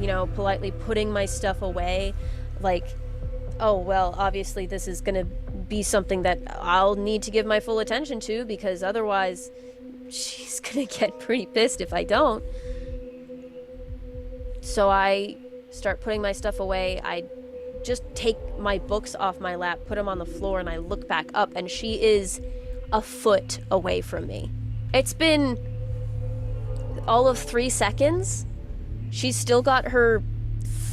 you know, politely putting my stuff away, like, oh, well, obviously this is going to be something that I'll need to give my full attention to, because otherwise she's going to get pretty pissed if I don't. So I start putting my stuff away. I just take my books off my lap, put them on the floor, and I look back up, and she is a foot away from me. It's been all of 3 seconds. She's still got her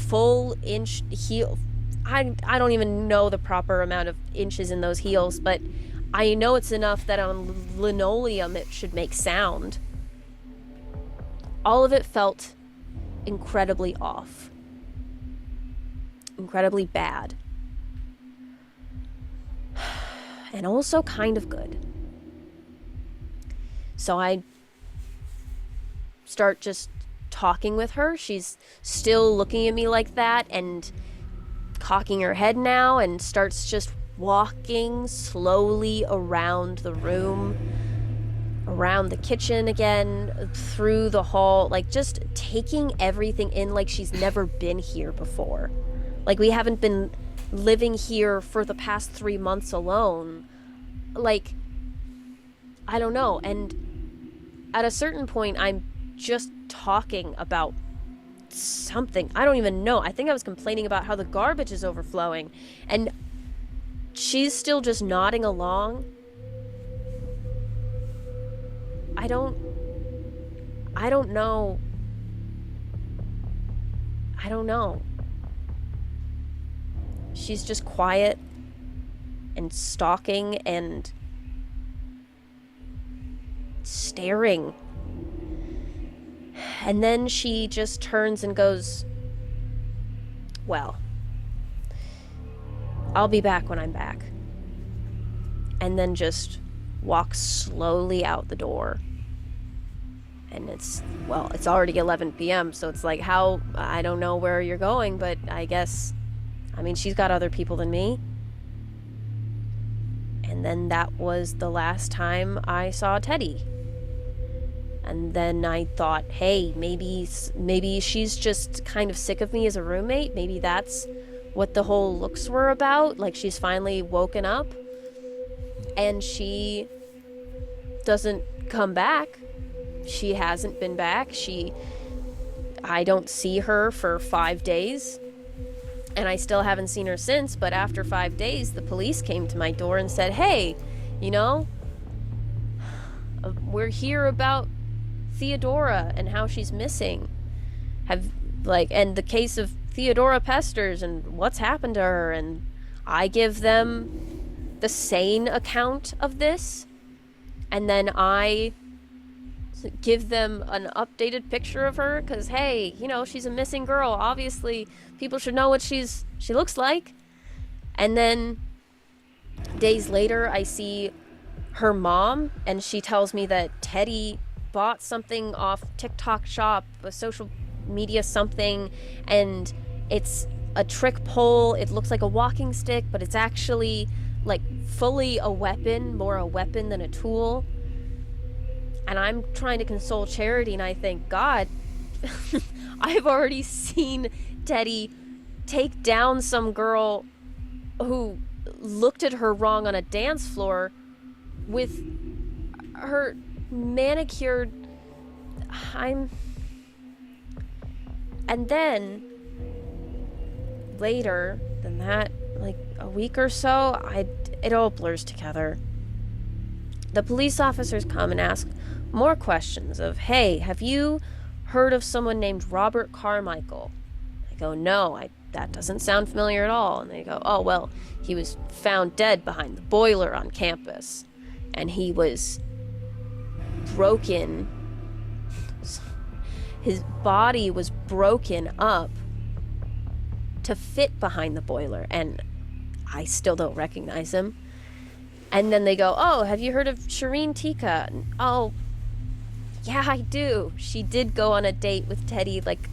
full inch heel. I don't even know the proper amount of inches in those heels, but I know it's enough that on linoleum it should make sound. All of it felt incredibly off. Incredibly bad. and also kind of good. So I start just talking with her. She's still looking at me like that and cocking her head now, and starts just walking slowly around the room, around the kitchen again, through the hall, like just taking everything in like she's never been here before. Like we haven't been living here for the past 3 months alone. Like, I don't know. And at a certain point, I'm just talking about something. I don't even know. I think I was complaining about how the garbage is overflowing. And she's still just nodding along. I don't know. I don't know. She's just quiet and stalking and staring. And then she just turns and goes, well, I'll be back when I'm back. And then just walks slowly out the door. And it's already 11 p.m., so it's like, I don't know where you're going, but I guess, I mean, she's got other people than me. And then that was the last time I saw Teddy. And then I thought, hey, maybe she's just kind of sick of me as a roommate. Maybe that's what the whole looks were about. Like, she's finally woken up. And she doesn't come back. She hasn't been back. I don't see her for 5 days. And I still haven't seen her since. But after 5 days, the police came to my door and said, hey, we're here about Theodora and how she's missing. And the case of Theodora Pesters and what's happened to her. And I give them the sane account of this. And then I give them an updated picture of her because, hey, she's a missing girl. Obviously, people should know what she looks like. And then days later, I see her mom, and she tells me that Teddy bought something off TikTok shop, a social media something, and it's a trick pole. It looks like a walking stick, but it's actually like fully a weapon, more a weapon than a tool. And I'm trying to console Charity, and I think, God, I've already seen Teddy take down some girl who looked at her wrong on a dance floor with her manicured... And then, later than that, like a week or so, it all blurs together. The police officers come and ask more questions of, hey, have you heard of someone named Robert Carmichael? I go, no, that doesn't sound familiar at all. And they go, oh, well, he was found dead behind the boiler on campus. And he was broken. His body was broken up to fit behind the boiler. And I still don't recognize him. And then they go, oh, have you heard of Shireen Tika? And, oh, yeah, I do. She did go on a date with Teddy, like,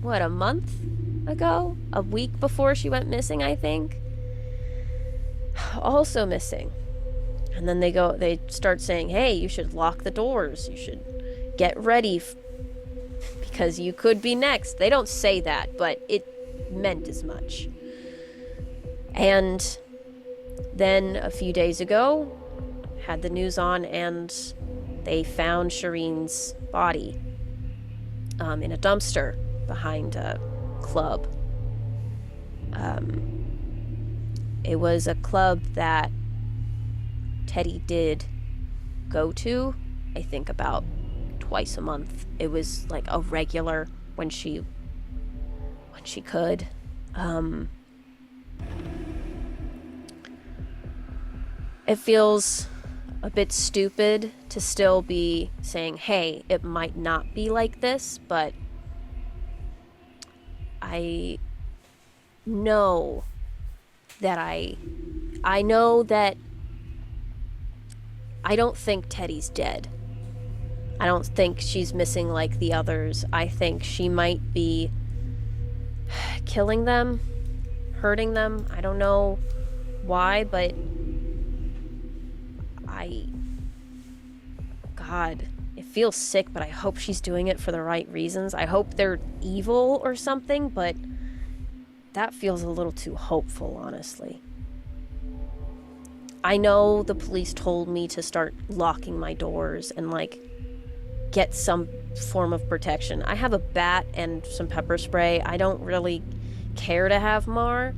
what, a month ago? A week before she went missing, I think? Also missing. And then they start saying, hey, you should lock the doors. You should get ready because you could be next. They don't say that, but it meant as much. And then a few days ago, had the news on, and they found Shireen's body in a dumpster behind a club. It was a club that Teddy did go to, I think, about twice a month. It was like a regular when she could. It feels a bit stupid to still be saying, hey, it might not be like this, but I know that I know that I don't think Teddy's dead. I don't think she's missing like the others. I think she might be killing them, hurting them. I don't know why, but God, it feels sick, but I hope she's doing it for the right reasons. I hope they're evil or something, but that feels a little too hopeful, honestly. I know the police told me to start locking my doors and, like, get some form of protection. I have a bat and some pepper spray. I don't really care to have more.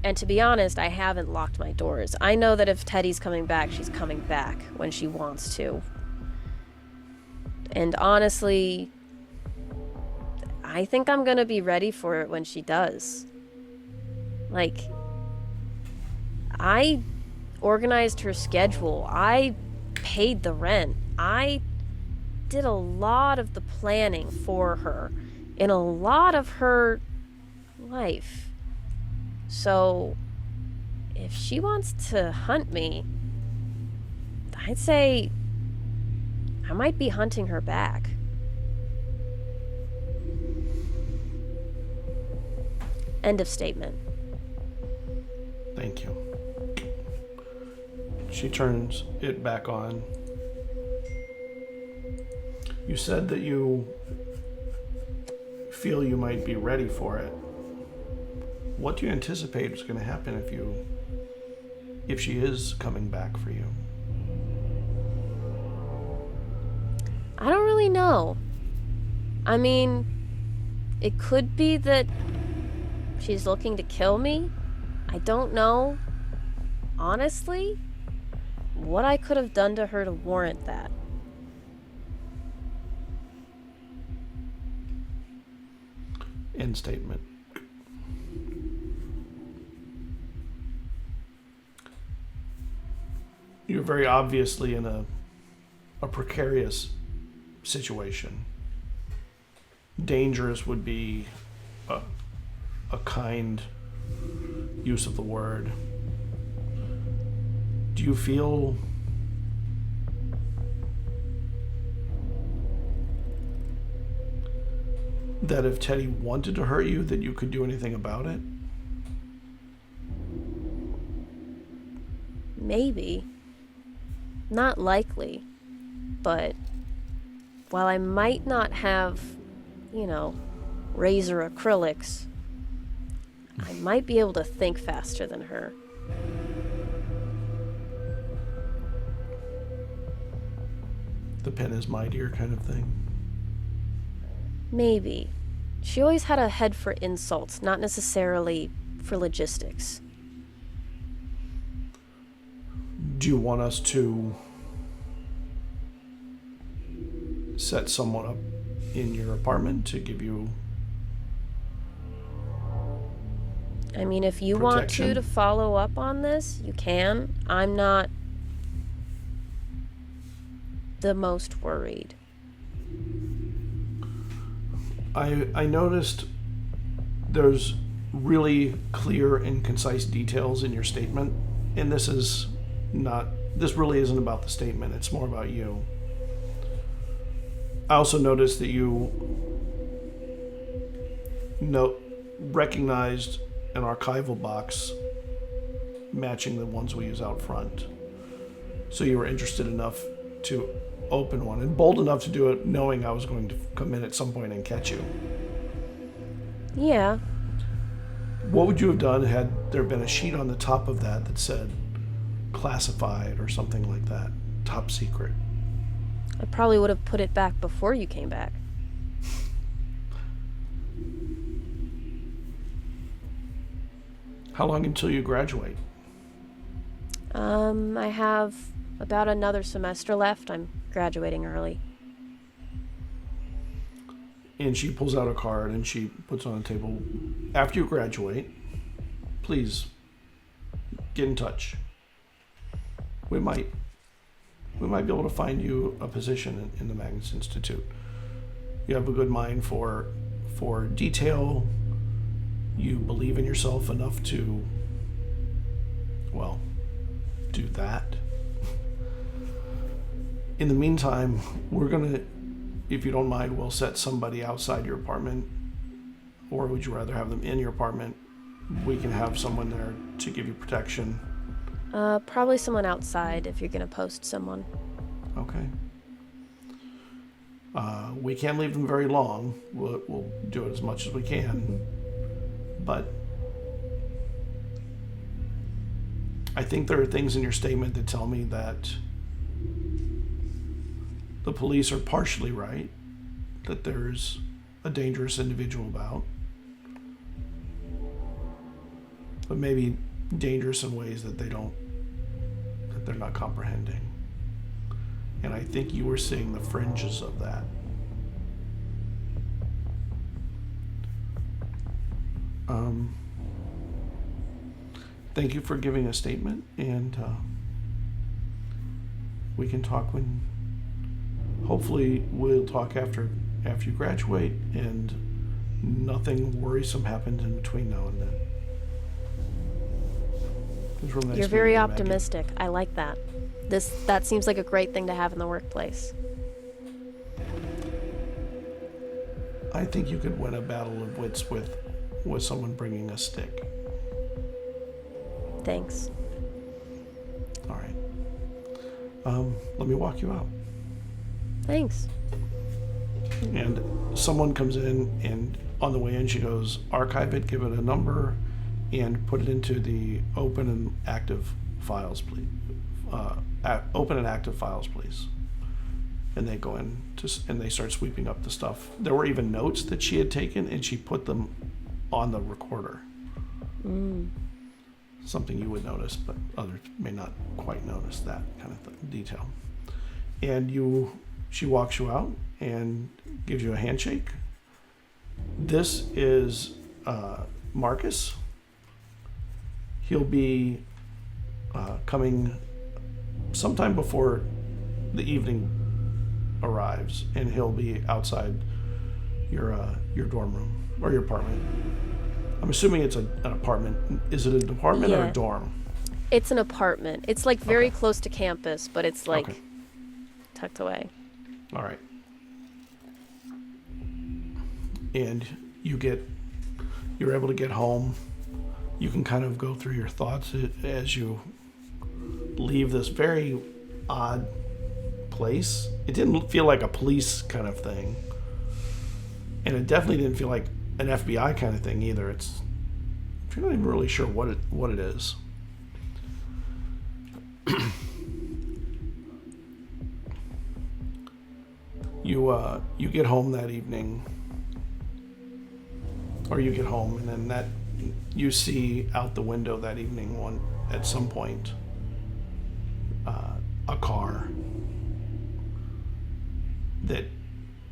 And to be honest, I haven't locked my doors. I know that if Teddy's coming back, she's coming back when she wants to. And honestly, I think I'm gonna be ready for it when she does. Like, I organized her schedule. I paid the rent. I did a lot of the planning for her in a lot of her life. So, if she wants to hunt me, I'd say I might be hunting her back. End of statement. Thank you. She turns it back on. You said that you feel you might be ready for it. What do you anticipate is going to happen if she is coming back for you? I don't really know. I mean, it could be that she's looking to kill me. I don't know, honestly, what I could have done to her to warrant that. End statement. You're very obviously in a precarious situation. Dangerous would be a kind use of the word. Do you feel that if Teddy wanted to hurt you, that you could do anything about it? Maybe. Not likely. But while I might not have, razor acrylics, I might be able to think faster than her. The pen is mightier kind of thing. Maybe. She always had a head for insults, not necessarily for logistics. Do you want us to set someone up in your apartment to give you I mean, if you protection? want to follow up on this, you can. I'm not the most worried. I noticed there's really clear and concise details in your statement, and this really isn't about the statement, it's more about you. I also noticed that you recognized an archival box matching the ones we use out front. So you were interested enough to open one and bold enough to do it knowing I was going to come in at some point and catch you. Yeah. What would you have done had there been a sheet on the top of that said classified or something like that? Top secret. I probably would have put it back before you came back. How long until you graduate? I have about another semester left. I'm graduating early. And she pulls out a card and she puts on the table. After you graduate, please get in touch. We might be able to find you a position in the Magnus Institute. You have a good mind for detail. You believe in yourself enough to, do that. In the meantime, we're gonna, if you don't mind, we'll set somebody outside your apartment, or would you rather have them in your apartment? We can have someone there to give you protection. Probably someone outside if you're gonna post someone. Okay. We can't leave them very long. We'll do it as much as we can. But I think there are things in your statement that tell me that the police are partially right, that there's a dangerous individual about, but maybe dangerous in ways that they're not comprehending. And I think you were seeing the fringes of that. Thank you for giving a statement, and we can talk when, hopefully we'll talk after you graduate and nothing worrisome happens in between now and then. It was real nice You're very meeting you, Maggie. optimistic. I like that. That seems like a great thing to have in the workplace. I think you could win a battle of wits with someone bringing a stick. Thanks. All right. Let me walk you out. Thanks. And someone comes in, and on the way in she goes, archive it, give it a number, and put it into the open and active files, please. Open and active files, please. And they go in and they start sweeping up the stuff. There were even notes that she had taken, and she put them on the recorder. Something you would notice, but others may not quite notice that kind of detail. And she walks you out and gives you a handshake. This is Marcus. He'll be coming sometime before the evening arrives, and he'll be outside your dorm room or your apartment. I'm assuming it's an apartment. Is it an apartment or a dorm? It's an apartment. It's like very close to campus, but it's like tucked away. All right. And you're able to get home. You can kind of go through your thoughts as you leave this very odd place. It didn't feel like a police kind of thing. And it definitely didn't feel like an FBI kind of thing either. I'm not even really sure what it is. You get home that evening, or you get home, and then that you see out the window that evening at some point a car that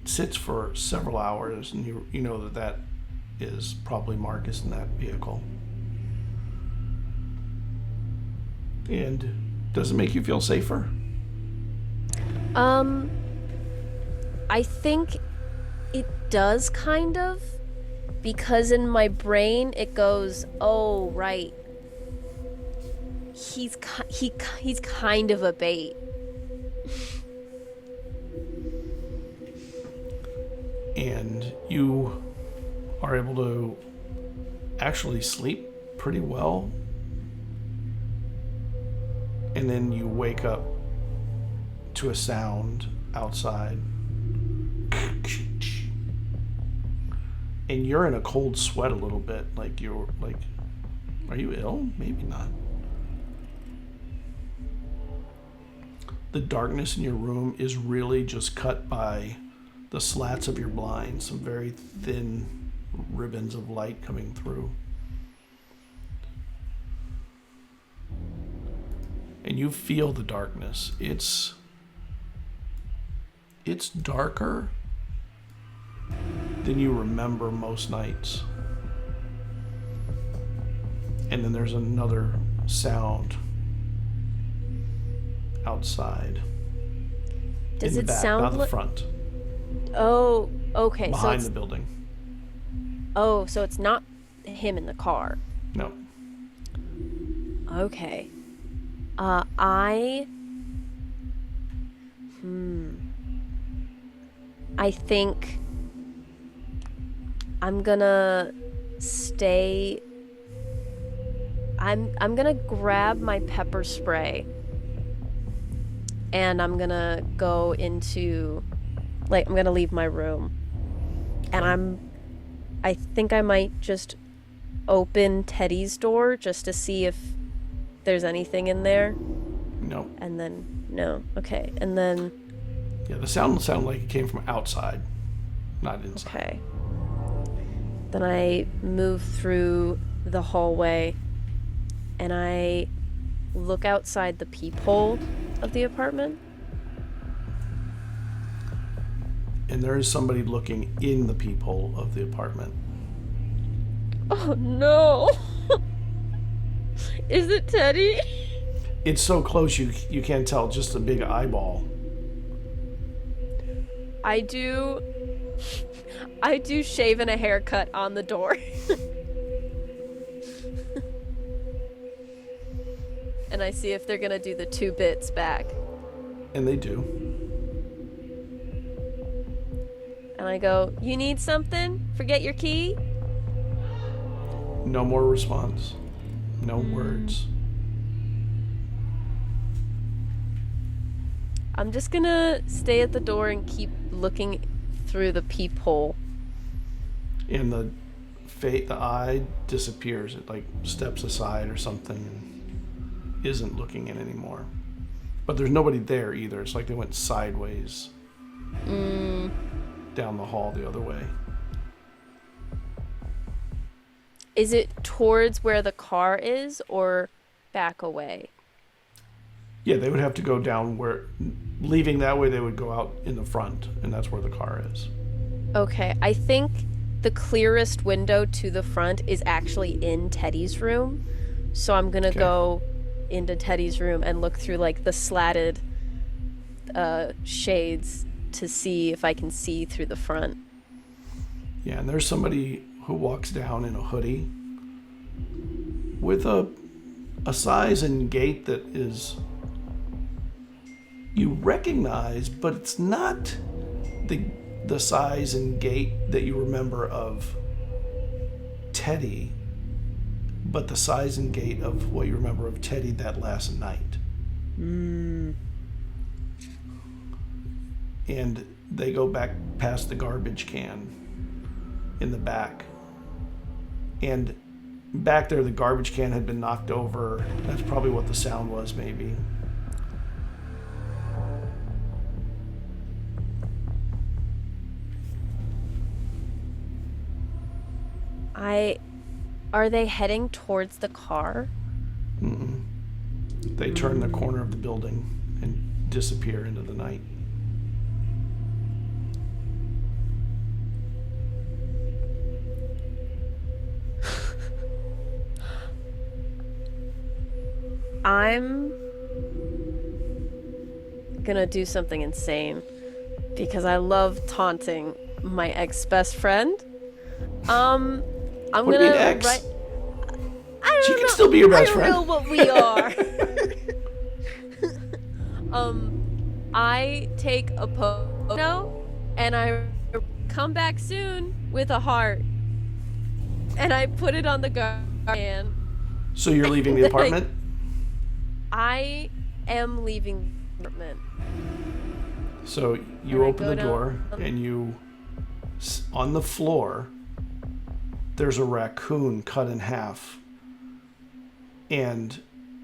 sits for several hours, and you know that is probably Marcus in that vehicle. And does it make you feel safer? I think it does kind of, because in my brain it goes, oh right, he's kind of a bait. And you are able to actually sleep pretty well. And then you wake up to a sound outside. And you're in a cold sweat a little bit. Are you ill? Maybe not. The darkness in your room is really just cut by the slats of your blinds, some very thin ribbons of light coming through. And you feel the darkness. It's darker than you remember most nights. And then there's another sound outside. Does in it the back, sound not the like... front? Oh, okay. Behind the building. Oh, so it's not him in the car. No. Okay. I think I'm gonna stay. I'm gonna grab my pepper spray, and I'm gonna go into, like, I'm gonna leave my room, and I think I might just open Teddy's door just to see if there's anything in there. No. And then no. Okay. And then. Yeah, the sound sounded like it came from outside, not inside. Okay. Then I move through the hallway, and I look outside the peephole of the apartment. And there is somebody looking in the peephole of the apartment. Oh no! Is it Teddy? It's so close you can't tell, just a big eyeball. I do shave and a haircut on the door. And I see if they're gonna do the 2 bits back. And they do. And I go, "You need something? Forget your key?" No more response. No words. I'm just gonna stay at the door and keep looking through the peephole. And the eye disappears. It like steps aside or something and isn't looking in anymore. But there's nobody there either. It's like they went sideways down the hall the other way. Is it towards where the car is or back away? Yeah, they would have to go down where, leaving that way, they would go out in the front, and that's where the car is. Okay, I think the clearest window to the front is actually in Teddy's room. So I'm gonna go into Teddy's room and look through like the slatted shades to see if I can see through the front. Yeah, and there's somebody who walks down in a hoodie with a size and gait that is, you recognize, but it's not the size and gait that you remember of Teddy, but the size and gait of what you remember of Teddy that last night. And they go back past the garbage can in the back. And back there, the garbage can had been knocked over. That's probably what the sound was, maybe. Are they heading towards the car? Mm-mm. They turn the corner of the building and disappear into the night. I'm gonna do something insane because I love taunting my ex-best friend. I'm what gonna do you mean ex? I don't She know. can still be your best friend. I don't know what we are. I take a photo and I come back soon with a heart, and I put it on the garbage. So you're leaving the apartment? I am leaving the apartment. So you open the down. door and you, on the floor, there's a raccoon cut in half. And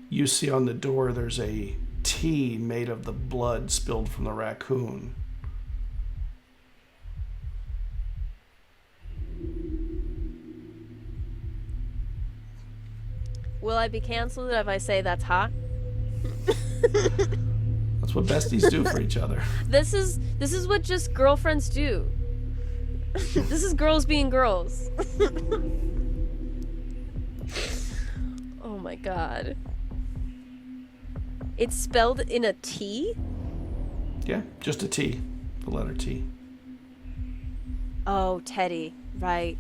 you see on the door there's a T made of the blood spilled from the raccoon. Will I be canceled if I say that's hot? That's what besties do for each other. This is what just girlfriends do. This is girls being girls. Oh my god. It's spelled in a T? Yeah, just a T. The letter T. Oh, Teddy. Right.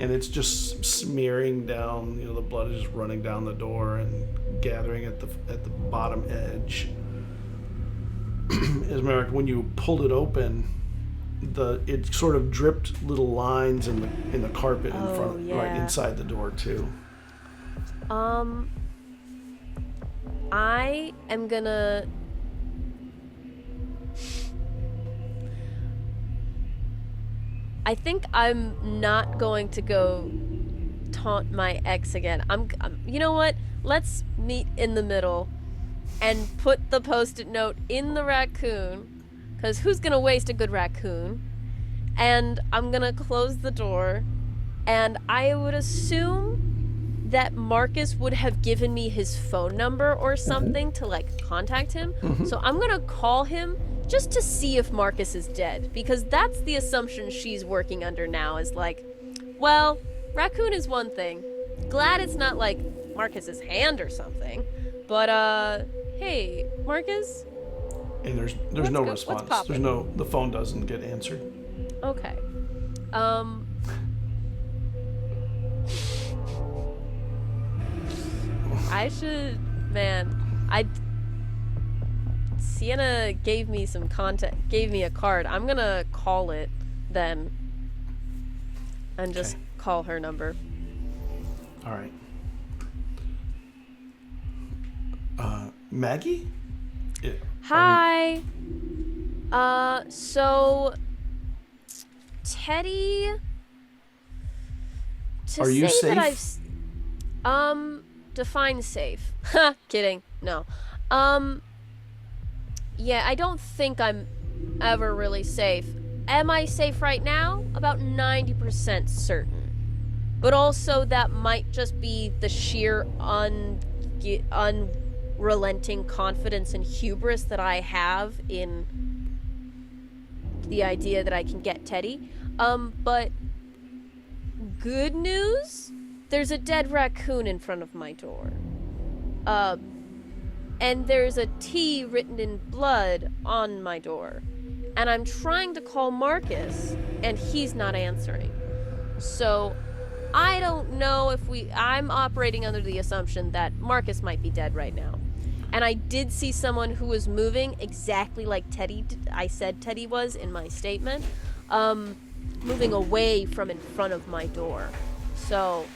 And it's just smearing down, the blood is just running down the door and gathering at the bottom edge. as a matter of fact, when you pulled it open, it sort of dripped little lines in the carpet in front, right inside the door too. I am gonna. I think I'm not going to go taunt my ex again. I'm you know what? Let's meet in the middle and put the post-it note in the raccoon, because who's gonna waste a good raccoon? And I'm gonna close the door, and I would assume that Marcus would have given me his phone number or something to like contact him. So I'm gonna call him just to see if Marcus is dead, because that's the assumption she's working under now, is like, well, raccoon is one thing. Glad it's not like Marcus's hand or something. But hey, Marcus? And there's no response. The phone doesn't get answered. Okay. I should, Sienna gave me some content, gave me a card. I'm gonna call it then and just call her number. All right. Maggie? Hi. So Teddy, to are you say safe? That I've define safe. Kidding. No. Yeah, I don't think I'm ever really safe. Am I safe right now? About 90% certain. But also that might just be the sheer unrelenting confidence and hubris that I have in the idea that I can get Teddy. But good news? There's a dead raccoon in front of my door. And there's a T written in blood on my door. And I'm trying to call Marcus, and he's not answering. So I don't know if I'm operating under the assumption that Marcus might be dead right now. And I did see someone who was moving exactly like I said Teddy was in my statement, moving away from in front of my door. So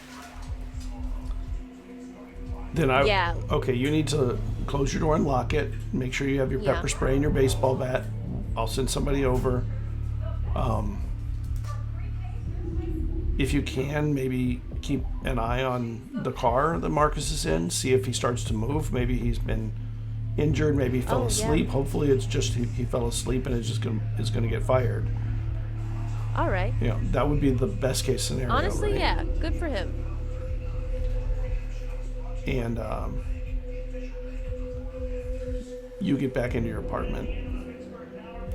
then okay, you need to close your door and lock it. Make sure you have your pepper spray and your baseball bat. I'll send somebody over. If you can, maybe keep an eye on the car that Marcus is in. See if he starts to move. Maybe he's been injured. Maybe he fell asleep. Yeah. Hopefully, it's just he fell asleep and is gonna get fired. All right. Yeah, that would be the best case scenario. Honestly, right? Yeah, good for him. And you get back into your apartment.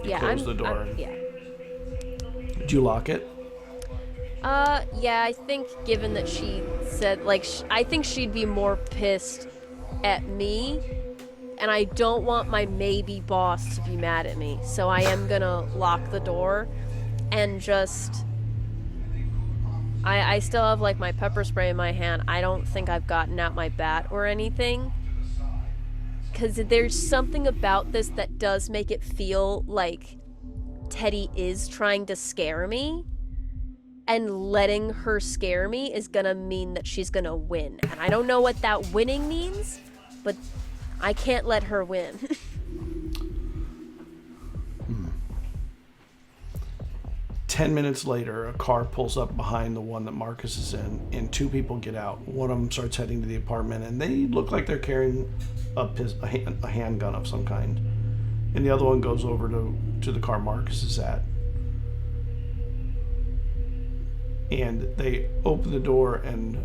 Close the door. Did you lock it? Yeah, I think given that she said, I think she'd be more pissed at me, and I don't want my maybe boss to be mad at me, so I am gonna lock the door, and just... I still have, my pepper spray in my hand. I don't think I've gotten out my bat or anything, because there's something about this that does make it feel like Teddy is trying to scare me, and letting her scare me is gonna mean that she's gonna win. And I don't know what that winning means, but I can't let her win. 10 minutes later, a car pulls up behind the one that Marcus is in, and two people get out. One of them starts heading to the apartment, and they look like they're carrying a handgun of some kind. And the other one goes over to the car Marcus is at. And they open the door, and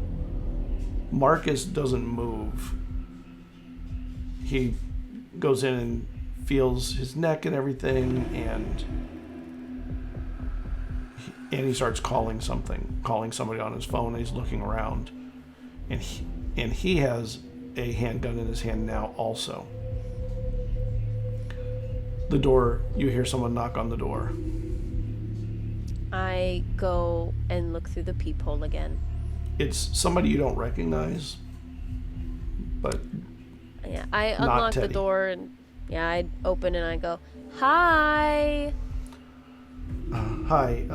Marcus doesn't move. He goes in and feels his neck and everything, and he starts calling somebody on his phone, and he's looking around. And he has a handgun in his hand now also. The door, you hear someone knock on the door. I go and look through the peephole again. It's somebody you don't recognize, but yeah, I unlock the door and Yeah, I open and I go, "Hi." Hi.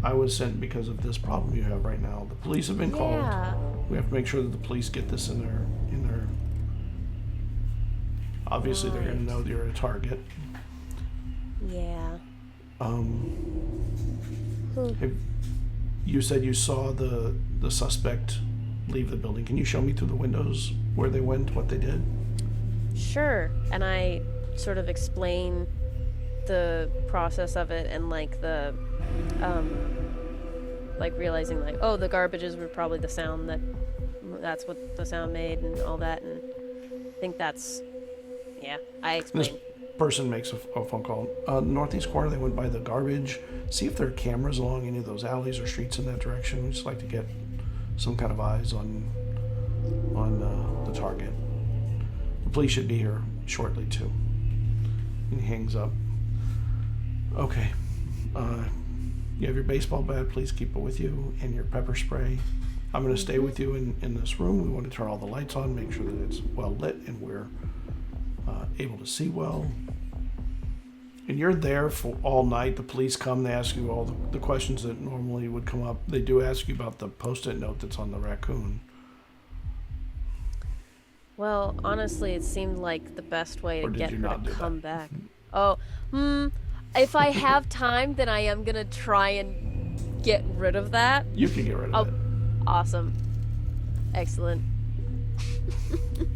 I was sent because of this problem you have right now. The police have been called. Yeah. We have to make sure that the police get this in their. Obviously, they're going to know that you're a target. Yeah. You said you saw the suspect leave the building. Can you show me through the windows where they went, what they did? Sure. And I sort of explain the process of it and like the like realizing like, oh, the garbages were probably the sound that's what the sound made and all that, and I think that's I explain. This person makes a phone call. Northeast corner, they went by the garbage. See if there are cameras along any of those alleys or streets in that direction. We just like to get some kind of eyes on the target. The police should be here shortly too. And he hangs up. Okay. You have your baseball bat. Please keep it with you, and your pepper spray. I'm going to stay with you in this room. We want to turn all the lights on, make sure that it's well lit, and we're able to see well. And you're there for all night. The police come, they ask you all the questions that normally would come up. They do ask you about the post-it note that's on the raccoon. Well, honestly, it seemed like the best way to get her to come back. Oh, if I have time, then I am gonna try and get rid of that. You can get rid of it. Awesome. Excellent.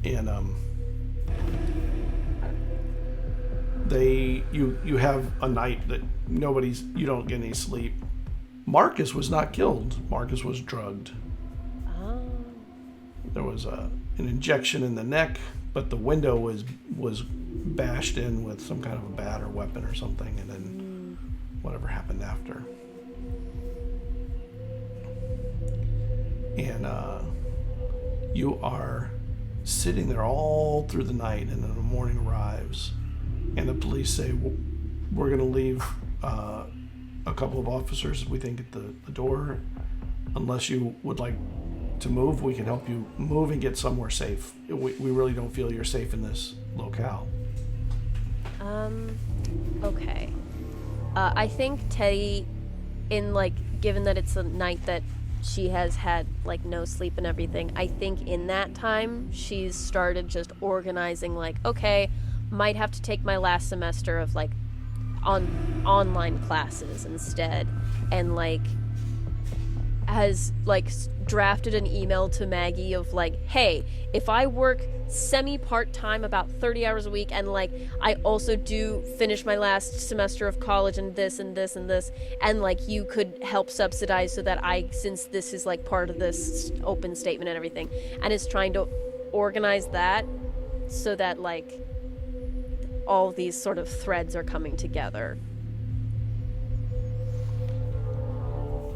And you have a night that you don't get any sleep. Marcus was not killed. Marcus was drugged. Oh. There was an injection in the neck, but the window was bashed in with some kind of a bat or weapon or something, and then whatever happened after. And you are sitting there all through the night, and then the morning arrives, and the police say, we're going to leave a couple of officers, we think, at the door. Unless you would like to move, we can help you move and get somewhere safe. We really don't feel you're safe in this locale. Okay. I think Teddy, given that it's a night that she has had, no sleep and everything, I think in that time, she's started just organizing, okay, might have to take my last semester of, online classes instead, and, has, drafted an email to Maggie of, hey, if I work semi-part-time about 30 hours a week, and, I also do finish my last semester of college and this and this and this, and, you could help subsidize so that since this is, part of this open statement and everything, and is trying to organize that so that, all these sort of threads are coming together.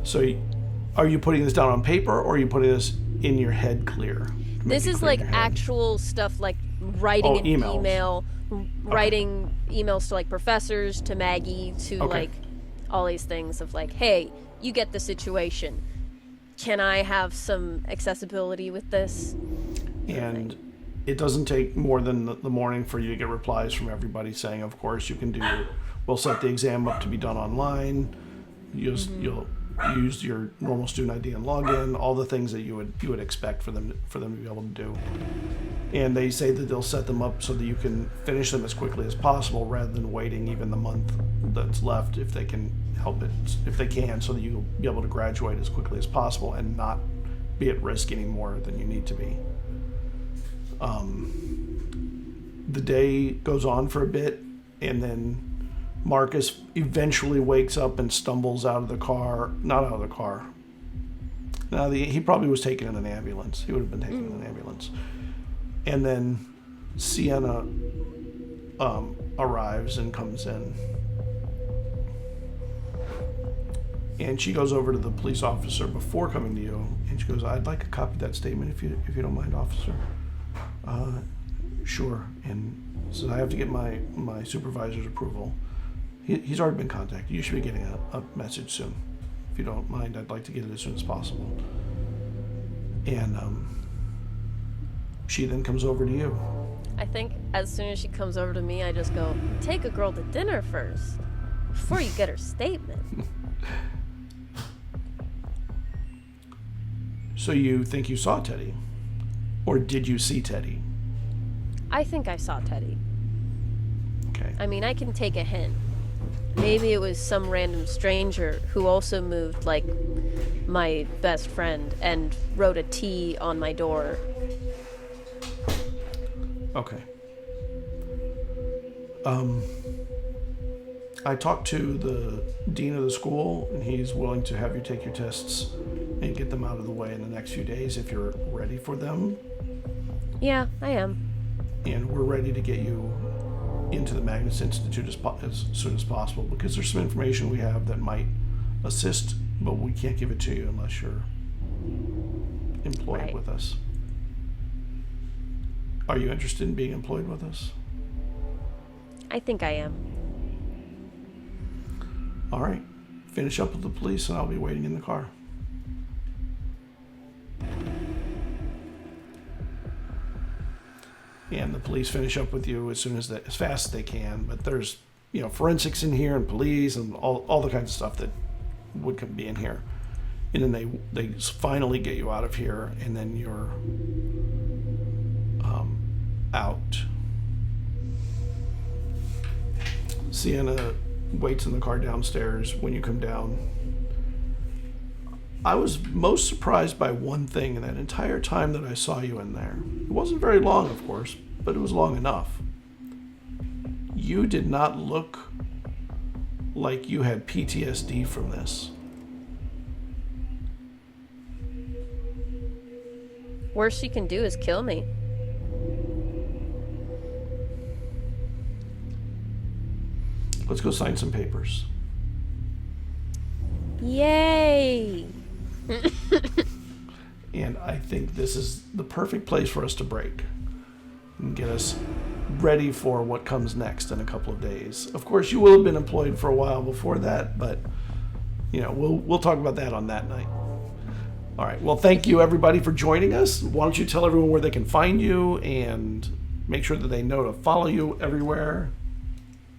So are you putting this down on paper, or are you putting this in your head clear? This is actual stuff, writing an email, writing emails to professors, to Maggie, to all these things of hey, you get the situation. Can I have some accessibility with this? And it doesn't take more than the morning for you to get replies from everybody saying, of course you can do. We'll set the exam up to be done online. You'll use your normal student ID and log in, all the things that you would expect for them to be able to do. And they say that they'll set them up so that you can finish them as quickly as possible, rather than waiting even the month that's left, if they can help it, if they can, so that you'll be able to graduate as quickly as possible and not be at risk any more than you need to be. The day goes on for a bit, and then Marcus eventually wakes up and stumbles out of the car. Not out of the car. Now, he probably was taken in an ambulance. He would have been taken in an ambulance. And then Sienna arrives and comes in. And she goes over to the police officer before coming to you, and she goes, I'd like a copy of that statement if you don't mind, officer. Sure. And so I have to get my supervisor's approval. He's already been contacted. You should be getting a message soon. If you don't mind, I'd like to get it as soon as possible. And she then comes over to you. I think as soon as she comes over to me, I just go, take a girl to dinner first, before you get her statement. So you think you saw Teddy? Or did you see Teddy? I think I saw Teddy. Okay. I mean, I can take a hint. Maybe it was some random stranger who also moved like my best friend and wrote a T on my door. Okay. I talked to the dean of the school, and he's willing to have you take your tests and get them out of the way in the next few days if you're ready for them. Yeah, I am. And we're ready to get you into the Magnus Institute as soon as possible, because there's some information we have that might assist, but we can't give it to you unless you're employed with us. Are you interested in being employed with us? I think I am. All right. Finish up with the police, and I'll be waiting in the car. And the police finish up with you as fast as they can. But there's, forensics in here and police and all the kinds of stuff that would be in here. And then they finally get you out of here, and then you're out. Sienna waits in the car downstairs when you come down. I was most surprised by one thing in that entire time that I saw you in there. It wasn't very long, of course, but it was long enough. You did not look like you had PTSD from this. Worst she can do is kill me. Let's go sign some papers. Yay! And I think this is the perfect place for us to break and get us ready for what comes next in a couple of days. Of course, you will have been employed for a while before that, but we'll talk about that on that night. All right. Well, thank you everybody for joining us. Why don't you tell everyone where they can find you and make sure that they know to follow you everywhere.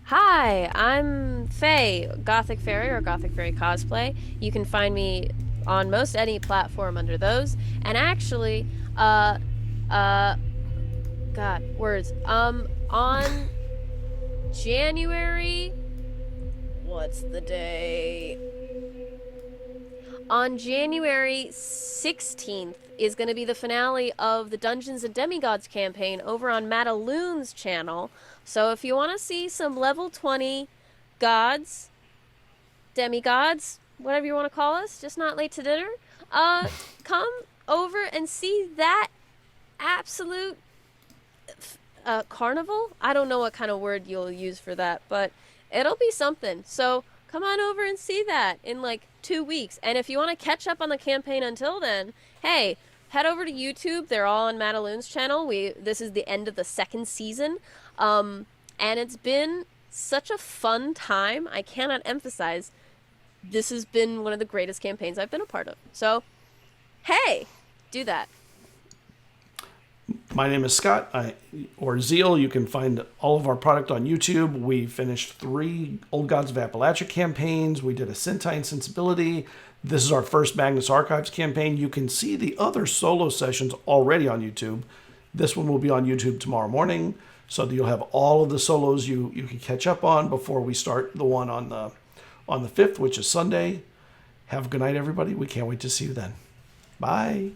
Hi, I'm Faye, Gothic Fairy or Gothic Fairy Cosplay. You can find me on most any platform under those. And actually, on January, what's the day? On January 16th is going to be the finale of the Dungeons and Demigods campaign over on Madaloon's channel. So if you want to see some level 20 gods, demigods, whatever you want to call us, just not late to dinner, come over and see that absolute carnival. I don't know what kind of word you'll use for that, but it'll be something. So come on over and see that in like 2 weeks. And if you want to catch up on the campaign until then, hey, head over to YouTube. They're all on Madaloon's channel. This is the end of the second season. And it's been such a fun time. I cannot emphasize, this has been one of the greatest campaigns I've been a part of. So, hey, do that. My name is Scott, or Zeal. You can find all of our product on YouTube. We finished 3 Old Gods of Appalachia campaigns. We did a Sentine Sensibility. This is our first Magnus Archives campaign. You can see the other solo sessions already on YouTube. This one will be on YouTube tomorrow morning, so that you'll have all of the solos you can catch up on before we start the one on the 5th, which is Sunday. Have a good night, everybody. We can't wait to see you then. Bye.